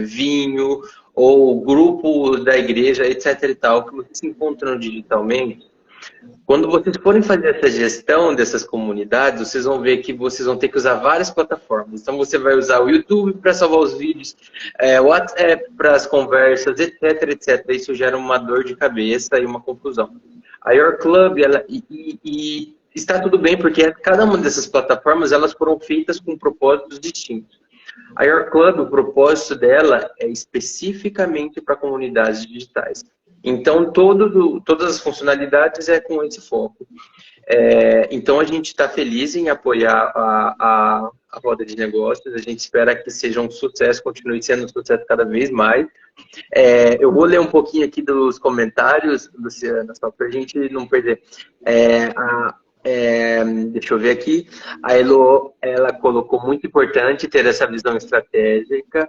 vinho, ou grupo da igreja, etc. e tal, que vocês se encontram digitalmente. Quando vocês forem fazer essa gestão dessas comunidades, vocês vão ver que vocês vão ter que usar várias plataformas. Então, você vai usar o YouTube para salvar os vídeos, o WhatsApp para as conversas, etc, etc. Isso gera uma dor de cabeça e uma confusão. A Your Club, está tudo bem, porque cada uma dessas plataformas, elas foram feitas com propósitos distintos. A Your Club, o propósito dela é especificamente para comunidades digitais. Então, todas as funcionalidades é com esse foco. Então, a gente está feliz em apoiar a Roda de Negócios. A gente espera que seja um sucesso, continue sendo um sucesso cada vez mais. Eu vou ler um pouquinho aqui dos comentários, Luciana, só para a gente não perder. Deixa eu ver aqui. A Elo, ela colocou muito importante ter essa visão estratégica.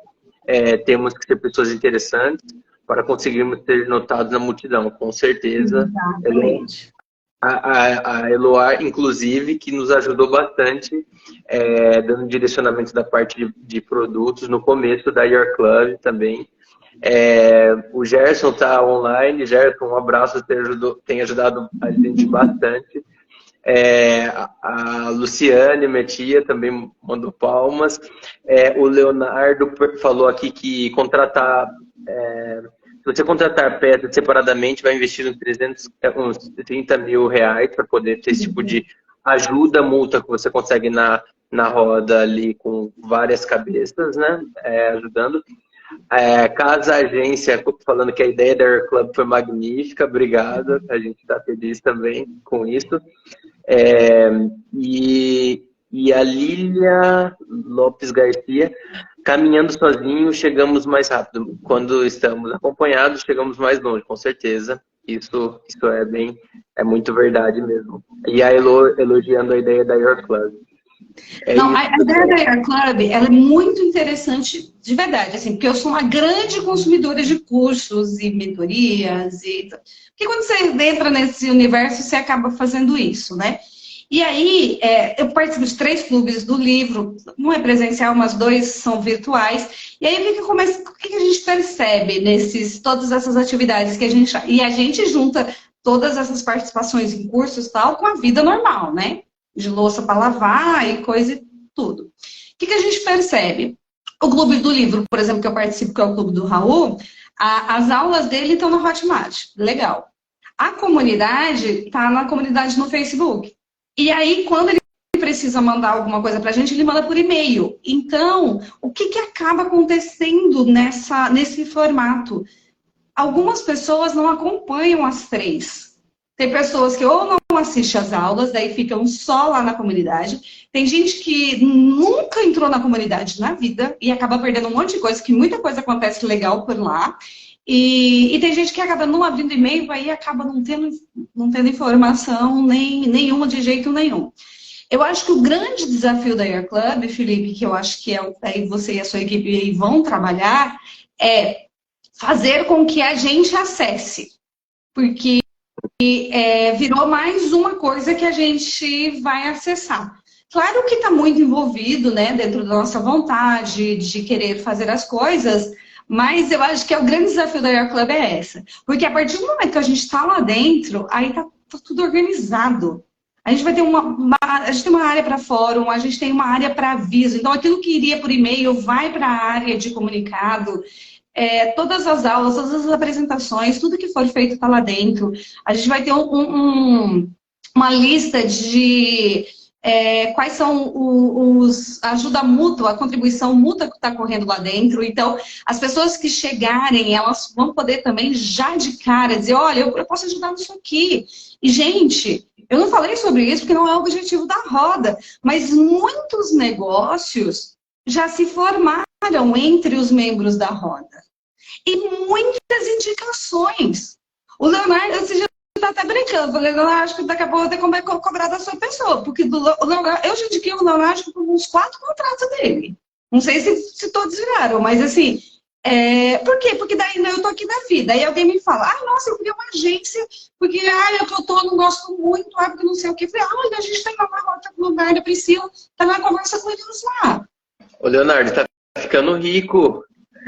Temos que ser pessoas interessantes para conseguirmos ser notados na multidão, com certeza. Exatamente. A Eloá, inclusive, que nos ajudou bastante, dando direcionamento da parte de produtos no começo da Your Club também. O Gerson está online. Gerson, um abraço, tem ajudado a gente bastante. A Luciane, minha tia, também mandou palmas. O Leonardo falou aqui que se você contratar peças separadamente, vai investir uns 30 mil reais para poder ter esse tipo de ajuda mútua que você consegue na roda ali com várias cabeças, né? Ajudando. Casa Agência falando que a ideia da Air Club foi magnífica, obrigada, a gente está feliz também com isso. E a Lília Lopes Garcia, caminhando sozinho, chegamos mais rápido. Quando estamos acompanhados, chegamos mais longe, com certeza. Isso é muito verdade mesmo. E a Elo elogiando a ideia da Your Club. A ideia da Your Club, ela é muito interessante, de verdade, assim, porque eu sou uma grande consumidora de cursos e mentorias. Porque quando você entra nesse universo, você acaba fazendo isso, né? E aí, eu participo de 3 clubes do livro, um é presencial, mas 2 são virtuais. E aí, o que a gente percebe todas essas atividades que a gente... E a gente junta todas essas participações em cursos e tal com a vida normal, né? De louça para lavar e coisa e tudo. O que a gente percebe? O clube do livro, por exemplo, que eu participo, que é o clube do Raul, as aulas dele estão no Hotmart. Legal. A comunidade está na comunidade no Facebook. E aí, quando ele precisa mandar alguma coisa para a gente, ele manda por e-mail. Então, o que acaba acontecendo nesse formato? Algumas pessoas não acompanham as 3. Tem pessoas que ou não assistem às aulas, daí ficam só lá na comunidade. Tem gente que nunca entrou na comunidade na vida e acaba perdendo um monte de coisa, que muita coisa acontece legal por lá. E tem gente que acaba não abrindo e-mail, aí acaba não tendo informação nenhuma de jeito nenhum. Eu acho que o grande desafio da Air Club, Felipe, que eu acho que aí você e a sua equipe aí vão trabalhar, é fazer com que a gente acesse. Porque virou mais uma coisa que a gente vai acessar. Claro que está muito envolvido, né, dentro da nossa vontade de querer fazer as coisas, mas eu acho que o grande desafio da Air Club é essa. Porque a partir do momento que a gente está lá dentro, aí tá tudo organizado. A gente vai ter a gente tem uma área para fórum, a gente tem uma área para aviso. Então, aquilo que iria por e-mail vai para a área de comunicado. Todas as aulas, todas as apresentações, tudo que for feito está lá dentro. A gente vai ter uma lista de quais são a ajuda mútua, a contribuição mútua que está correndo lá dentro. Então, as pessoas que chegarem, elas vão poder também já de cara dizer, olha, eu posso ajudar nisso aqui. E, gente, eu não falei sobre isso porque não é o objetivo da roda, mas muitos negócios já se formaram entre os membros da roda. E muitas indicações. O Leonardo, você já está até brincando, eu acho que daqui a pouco eu vou ter que cobrar da sua pessoa, porque o Leonardo, eu já indiquei o Leonardo por uns 4 contratos dele. Não sei se todos viraram, mas assim, por quê? Porque daí eu tô aqui na vida, aí alguém me fala, nossa, eu queria uma agência, porque eu não gosto muito, porque não sei o que. Eu falei, olha, a gente tem uma rota no lugar da Priscila, tá na conversa com eles lá. Ô, Leonardo, tá ficando rico.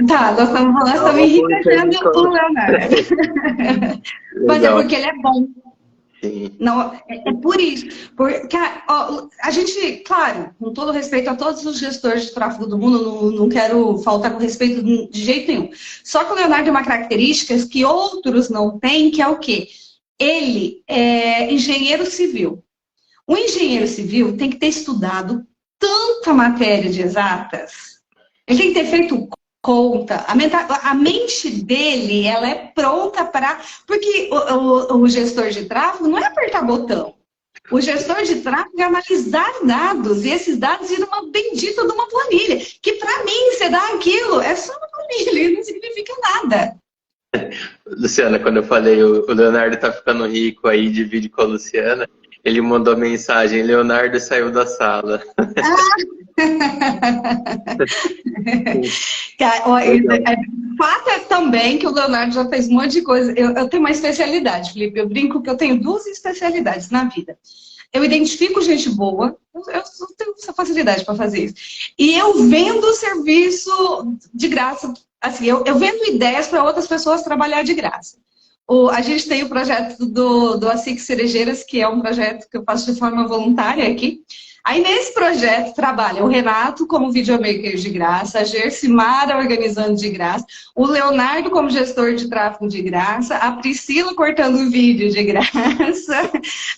Tá, nós estamos enriquecendo o Leonardo. Mas é porque ele é bom. Sim. Não, é por isso. Porque a gente, claro, com todo respeito a todos os gestores de tráfego do mundo, não quero faltar com respeito de jeito nenhum. Só que o Leonardo tem uma característica que outros não têm, que é o quê? Ele é engenheiro civil. O engenheiro civil tem que ter estudado tanta matéria de exatas, ele tem que ter feito conta, a mente dele, ela é pronta para... Porque o gestor de tráfego não é apertar botão. O gestor de tráfego é analisar dados, e esses dados viram uma bendita de uma planilha, que para mim, você dá aquilo, é só uma planilha, não significa nada. Luciana, quando eu falei o Leonardo tá ficando rico aí, divide com a Luciana, ele mandou a mensagem, Leonardo saiu da sala. Fato é também que o Leonardo já fez um monte de coisa. Eu tenho uma especialidade, Felipe. Eu brinco que eu tenho 2 especialidades na vida. Eu identifico gente boa, eu tenho essa facilidade para fazer isso. E eu vendo serviço de graça. Assim, eu vendo ideias para outras pessoas trabalhar de graça. A gente tem o projeto do ASIC Cerejeiras, que é um projeto que eu faço de forma voluntária aqui. Aí, nesse projeto, trabalha o Renato como videomaker de graça, a Gersimara organizando de graça, o Leonardo como gestor de tráfego de graça, a Priscila cortando vídeo de graça.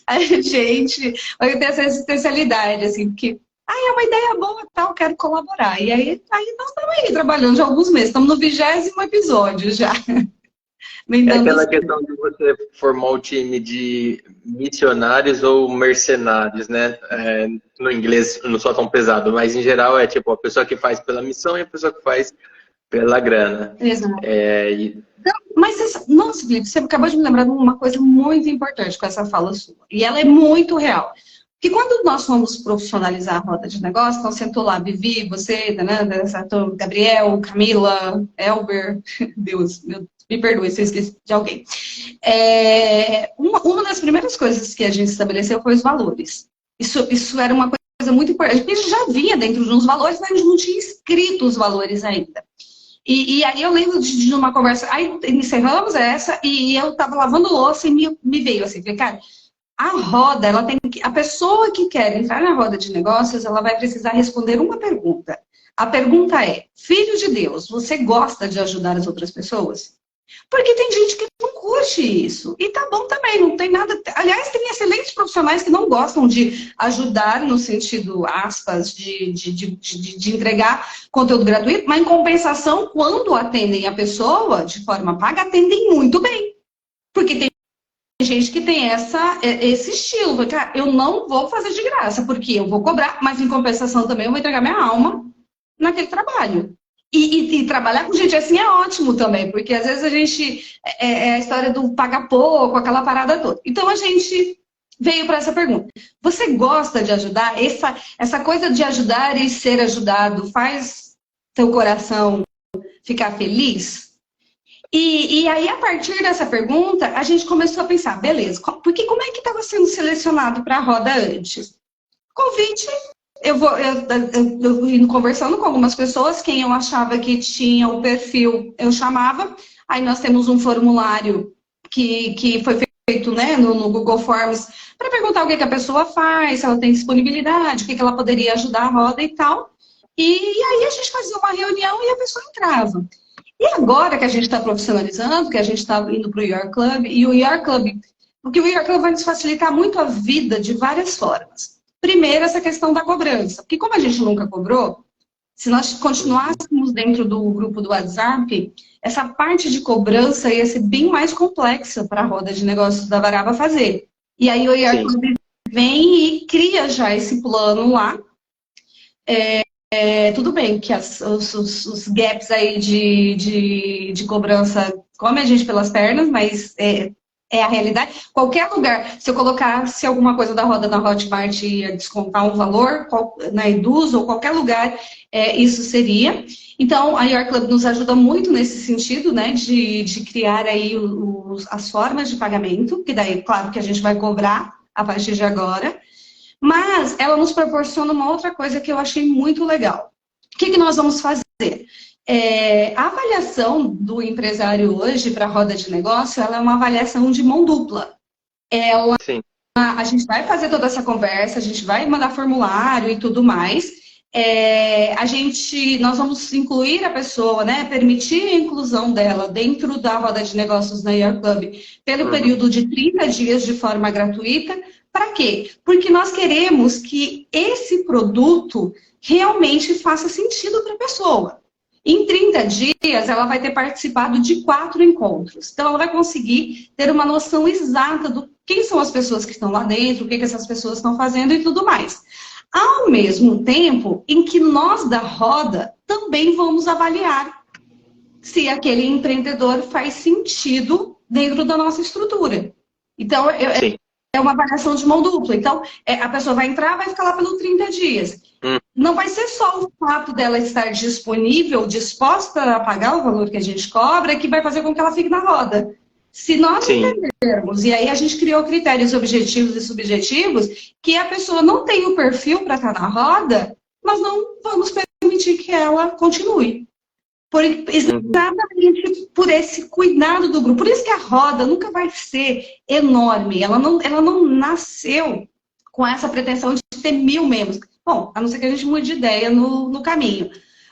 A gente vai ter essa especialidade, assim, porque é uma ideia boa, tal, quero colaborar. E aí nós estamos aí trabalhando já há alguns meses, estamos no 20º episódio já. É aquela questão de você formar um time de missionários ou mercenários, né? No inglês não sou tão pesado, mas em geral é tipo a pessoa que faz pela missão e a pessoa que faz pela grana. Exato. Nossa, Felipe, você acabou de me lembrar de uma coisa muito importante com essa fala sua. E ela é muito real. Porque quando nós fomos profissionalizar a roda de negócio, então sentou lá, Vivi, você, Gabriel, Camila, Elber, Deus, me perdoe se eu esqueci de alguém. Uma das primeiras coisas que a gente estabeleceu foi os valores. Isso era uma coisa muito importante. A gente já vinha dentro de uns valores, mas a gente não tinha escrito os valores ainda. E aí eu lembro de uma conversa, aí encerramos essa, e eu estava lavando louça e me veio assim, falei, cara, a roda, a pessoa que quer entrar na roda de negócios, ela vai precisar responder uma pergunta. A pergunta é, filho de Deus, você gosta de ajudar as outras pessoas? Porque tem gente que não curte isso. E tá bom também, não tem nada... Aliás, tem excelentes profissionais que não gostam de ajudar no sentido, aspas, de entregar conteúdo gratuito, mas em compensação, quando atendem a pessoa de forma paga, atendem muito bem. Porque tem gente que tem esse estilo. Cara, eu não vou fazer de graça, porque eu vou cobrar, mas em compensação também eu vou entregar minha alma naquele trabalho. E trabalhar com gente assim é ótimo também, porque às vezes a gente. É a história do pagar pouco, aquela parada toda. Então a gente veio para essa pergunta. Você gosta de ajudar? Essa coisa de ajudar e ser ajudado faz seu coração ficar feliz? E aí, a partir dessa pergunta, a gente começou a pensar, beleza, porque como é que estava sendo selecionado para a roda antes? Convite. Eu indo conversando com algumas pessoas, quem eu achava que tinha o perfil, eu chamava. Aí nós temos um formulário que foi feito, né, no Google Forms para perguntar o que a pessoa faz, se ela tem disponibilidade, o que ela poderia ajudar a roda e tal. E aí a gente fazia uma reunião e a pessoa entrava. E agora que a gente está profissionalizando, que a gente está indo para o Your Club, e o Your Club, porque o Your Club vai nos facilitar muito a vida de várias formas. Primeiro, essa questão da cobrança. Porque como a gente nunca cobrou, se nós continuássemos dentro do grupo do WhatsApp, essa parte de cobrança ia ser bem mais complexa para a roda de negócios da Varaba fazer. E aí o Your Club vem e cria já esse plano lá. Tudo bem que os gaps aí de cobrança comem a gente pelas pernas, mas é a realidade. Qualquer lugar, se eu colocasse alguma coisa da roda na Hotmart e ia descontar um valor, na Eduz ou qualquer lugar, isso seria. Então, a Your Club nos ajuda muito nesse sentido, né, de criar aí as formas de pagamento, que daí, claro, que a gente vai cobrar a partir de agora. Mas ela nos proporciona uma outra coisa que eu achei muito legal. O que nós vamos fazer? A avaliação do empresário hoje para a roda de negócio, ela é uma avaliação de mão dupla. A gente vai fazer toda essa conversa, a gente vai mandar formulário e tudo mais. Nós vamos incluir a pessoa, né, permitir a inclusão dela dentro da roda de negócios na Your Club pelo período de 30 dias de forma gratuita. Para quê? Porque nós queremos que esse produto realmente faça sentido para a pessoa. Em 30 dias, ela vai ter participado de 4 encontros. Então, ela vai conseguir ter uma noção exata do quem são as pessoas que estão lá dentro, o que essas pessoas estão fazendo e tudo mais. Ao mesmo tempo em que nós da roda também vamos avaliar se aquele empreendedor faz sentido dentro da nossa estrutura. Então, é uma avaliação de mão dupla. Então, a pessoa vai entrar, vai ficar lá pelos 30 dias. Não vai ser só o fato dela estar disponível, disposta a pagar o valor que a gente cobra, que vai fazer com que ela fique na roda. Se nós entendermos, e aí a gente criou critérios objetivos e subjetivos, que a pessoa não tem o perfil para estar na roda, nós não vamos permitir que ela continue. Exatamente por esse cuidado do grupo. Por isso que a roda nunca vai ser enorme. Ela não nasceu com essa pretensão de ter 1000 membros. Bom, a não ser que a gente mude de ideia no caminho.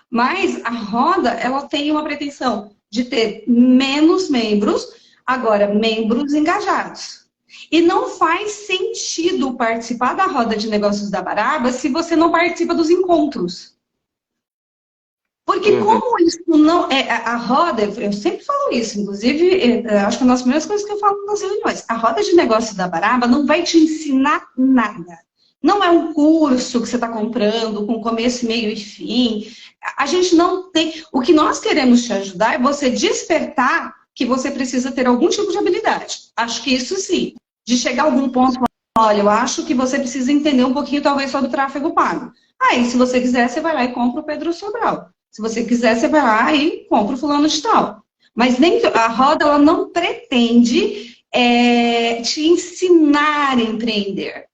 Mas a roda, ela tem uma pretensão de ter menos membros, agora membros engajados. E não faz sentido participar da roda de negócios da Varaba se você não participa dos encontros. Porque como isso não... a roda, eu sempre falo isso, inclusive, acho que é uma das primeiras coisas que eu falo nas reuniões. A roda de negócios da Varaba não vai te ensinar nada. Não é um curso que você está comprando com começo, meio e fim. A gente não tem... O que nós queremos te ajudar é você despertar que você precisa ter algum tipo de habilidade. Acho que isso sim. De chegar a algum ponto, olha, eu acho que você precisa entender um pouquinho, talvez, sobre tráfego pago. Aí, se você quiser, você vai lá e compra o Pedro Sobral. Se você quiser, você vai lá e compra o fulano de tal. Mas nem a roda, ela não pretende te ensinar a empreender.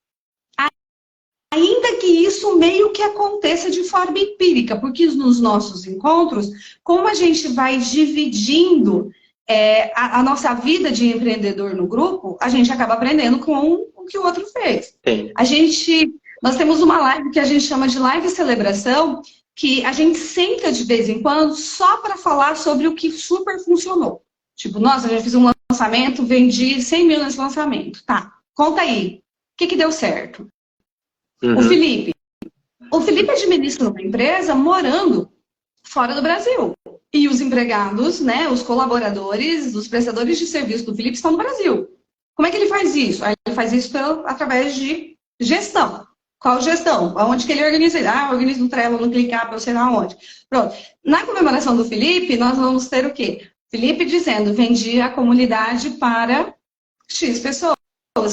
Ainda que isso meio que aconteça de forma empírica, porque nos nossos encontros, como a gente vai dividindo a nossa vida de empreendedor no grupo, a gente acaba aprendendo com o que o outro fez. Nós temos uma live que a gente chama de live celebração, que a gente senta de vez em quando só para falar sobre o que super funcionou. Tipo, nossa, eu já fiz um lançamento, vendi 100 mil nesse lançamento. Tá, conta aí. O que deu certo? O Felipe administra uma empresa morando fora do Brasil. E os empregados, né, os colaboradores, os prestadores de serviço do Felipe estão no Brasil. Como é que ele faz isso? Ele faz isso através de gestão. Qual gestão? Aonde que ele organiza? Ah, organiza no Trello, no ClickUp, eu sei lá onde. Pronto. Na comemoração do Felipe, nós vamos ter o quê? Felipe dizendo, vendi a comunidade para X pessoas.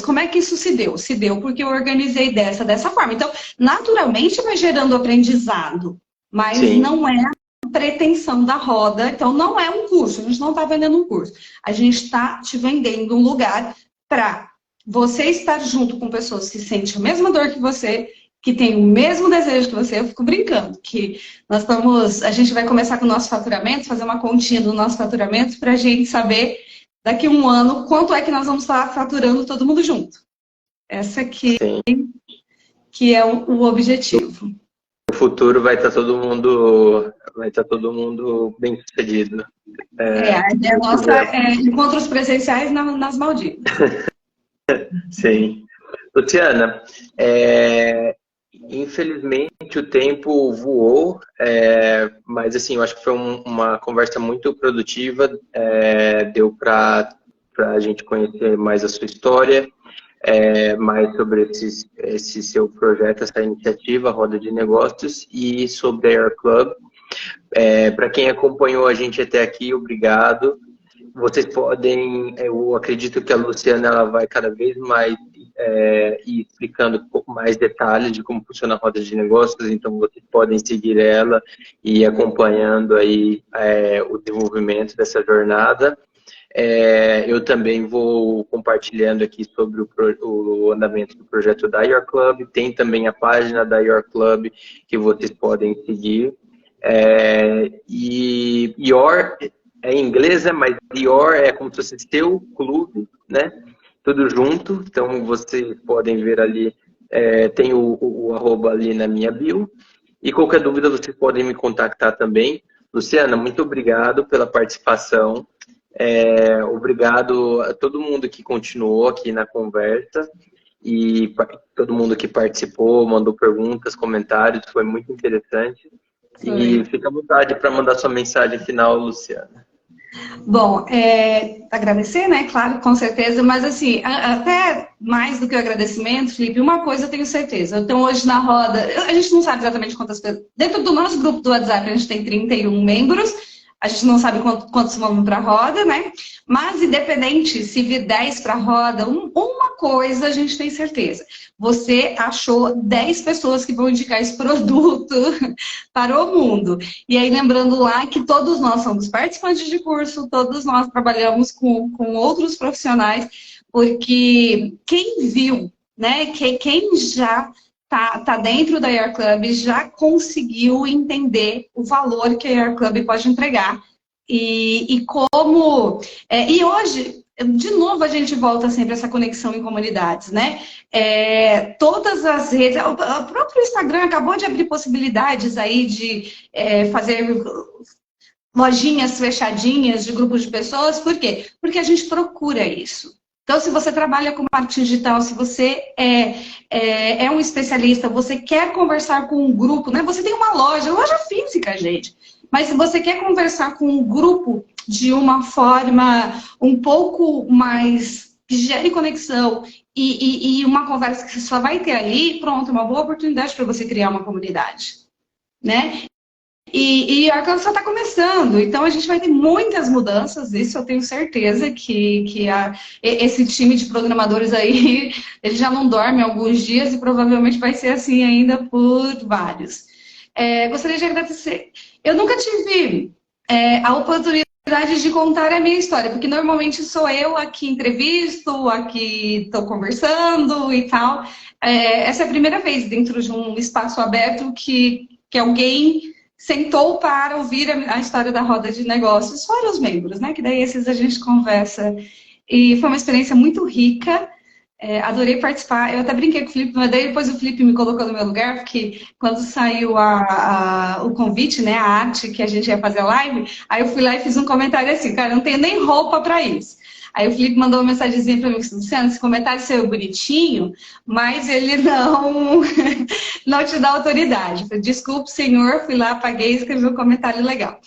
Como é que isso se deu? Se deu porque eu organizei dessa forma. Então, naturalmente vai gerando aprendizado, mas Sim. não é a pretensão da roda. Então, não é um curso, a gente não está vendendo um curso. A gente está te vendendo um lugar para você estar junto com pessoas que sentem a mesma dor que você, que tem o mesmo desejo que você. Eu fico brincando que a gente vai começar com o nosso faturamento, fazer uma continha do nosso faturamento para a gente saber daqui a um ano quanto é que nós vamos estar faturando todo mundo junto. Essa aqui que é o objetivo. No futuro vai estar todo mundo bem sucedido. A nossa encontros presenciais nas Maldivas. Sim. Luciana, infelizmente o tempo voou, mas assim, eu acho que foi uma conversa muito produtiva, deu para a gente conhecer mais a sua história, mais sobre esse seu projeto, essa iniciativa, Roda de Negócios, e sobre a Air Club. Para quem acompanhou a gente até aqui, obrigado. Vocês podem, eu acredito que a Luciana ela vai cada vez mais ir explicando um pouco mais detalhes de como funciona a roda de negócios, então vocês podem seguir ela e ir acompanhando aí o desenvolvimento dessa jornada. Eu também vou compartilhando aqui sobre o andamento do projeto da Your Club, tem também a página da Your Club que vocês podem seguir. E Your em inglês, mas Your é como se fosse seu clube, né? Tudo junto, então vocês podem ver ali, tem o arroba ali na minha bio, e qualquer dúvida vocês podem me contactar também. Luciana, muito obrigado pela participação, obrigado a todo mundo que continuou aqui na conversa, e todo mundo que participou, mandou perguntas, comentários, foi muito interessante. E fica à vontade para mandar sua mensagem final, Luciana. Bom, agradecer, né? Claro, com certeza, mas assim, até mais do que o agradecimento, Felipe, uma coisa eu tenho certeza. Então, hoje na roda, a gente não sabe exatamente quantas pessoas. Dentro do nosso grupo do WhatsApp, a gente tem 31 membros. A gente não sabe quantos vão para a roda, né? Mas, independente se vir 10 para a roda, uma coisa a gente tem certeza. Você achou 10 pessoas que vão indicar esse produto para o mundo. E aí, lembrando lá que todos nós somos participantes de curso, todos nós trabalhamos com outros profissionais, porque quem viu, né? Quem já tá dentro da Air Club já conseguiu entender o valor que a Air Club pode entregar e como... e hoje, de novo, a gente volta sempre a essa conexão em comunidades, né? Todas as redes... O próprio Instagram acabou de abrir possibilidades aí de fazer lojinhas fechadinhas de grupos de pessoas. Por quê? Porque a gente procura isso. Então, se você trabalha com marketing digital, se você é um especialista, você quer conversar com um grupo, né? Você tem uma loja física, gente. Mas se você quer conversar com um grupo de uma forma um pouco mais que gere conexão e uma conversa que só vai ter ali, pronto, uma boa oportunidade para você criar uma comunidade, né? E a Club só está começando, então a gente vai ter muitas mudanças, isso eu tenho certeza que esse time de programadores aí, ele já não dorme alguns dias e provavelmente vai ser assim ainda por vários. Gostaria de agradecer. Eu nunca tive a oportunidade de contar a minha história, porque normalmente sou eu aqui entrevisto, aqui estou conversando e tal. Essa é a primeira vez dentro de um espaço aberto que alguém sentou para ouvir a história da roda de negócios, fora os membros, né? Que daí esses a gente conversa. E foi uma experiência muito rica. Adorei participar. Eu até brinquei com o Felipe, mas daí depois o Felipe me colocou no meu lugar, porque quando saiu o convite, né? A arte que a gente ia fazer a live, aí eu fui lá e fiz um comentário assim, cara, eu não tenho nem roupa para isso. Aí o Felipe mandou uma mensagenzinha para mim, Luciano, esse comentário seu bonitinho, mas ele não te dá autoridade. Falei, desculpe, senhor, fui lá, apaguei e escrevi um comentário legal.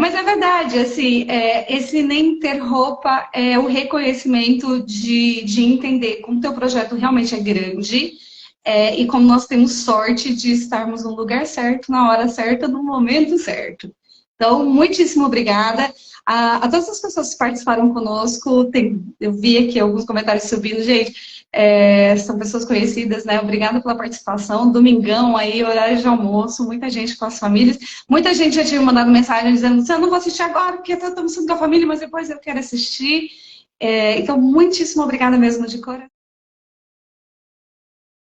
Mas é verdade, assim, esse nem ter roupa é o reconhecimento de entender como o teu projeto realmente é grande, e como nós temos sorte de estarmos no lugar certo, na hora certa, no momento certo. Então, muitíssimo obrigada a todas as pessoas que participaram conosco. Eu vi aqui alguns comentários subindo, gente. São pessoas conhecidas, né? Obrigada pela participação. Domingão aí, horário de almoço, muita gente com as famílias. Muita gente já tinha mandado mensagem dizendo: eu não vou assistir agora porque estamos com a família, mas depois eu quero assistir. Então, muitíssimo obrigada mesmo de coração.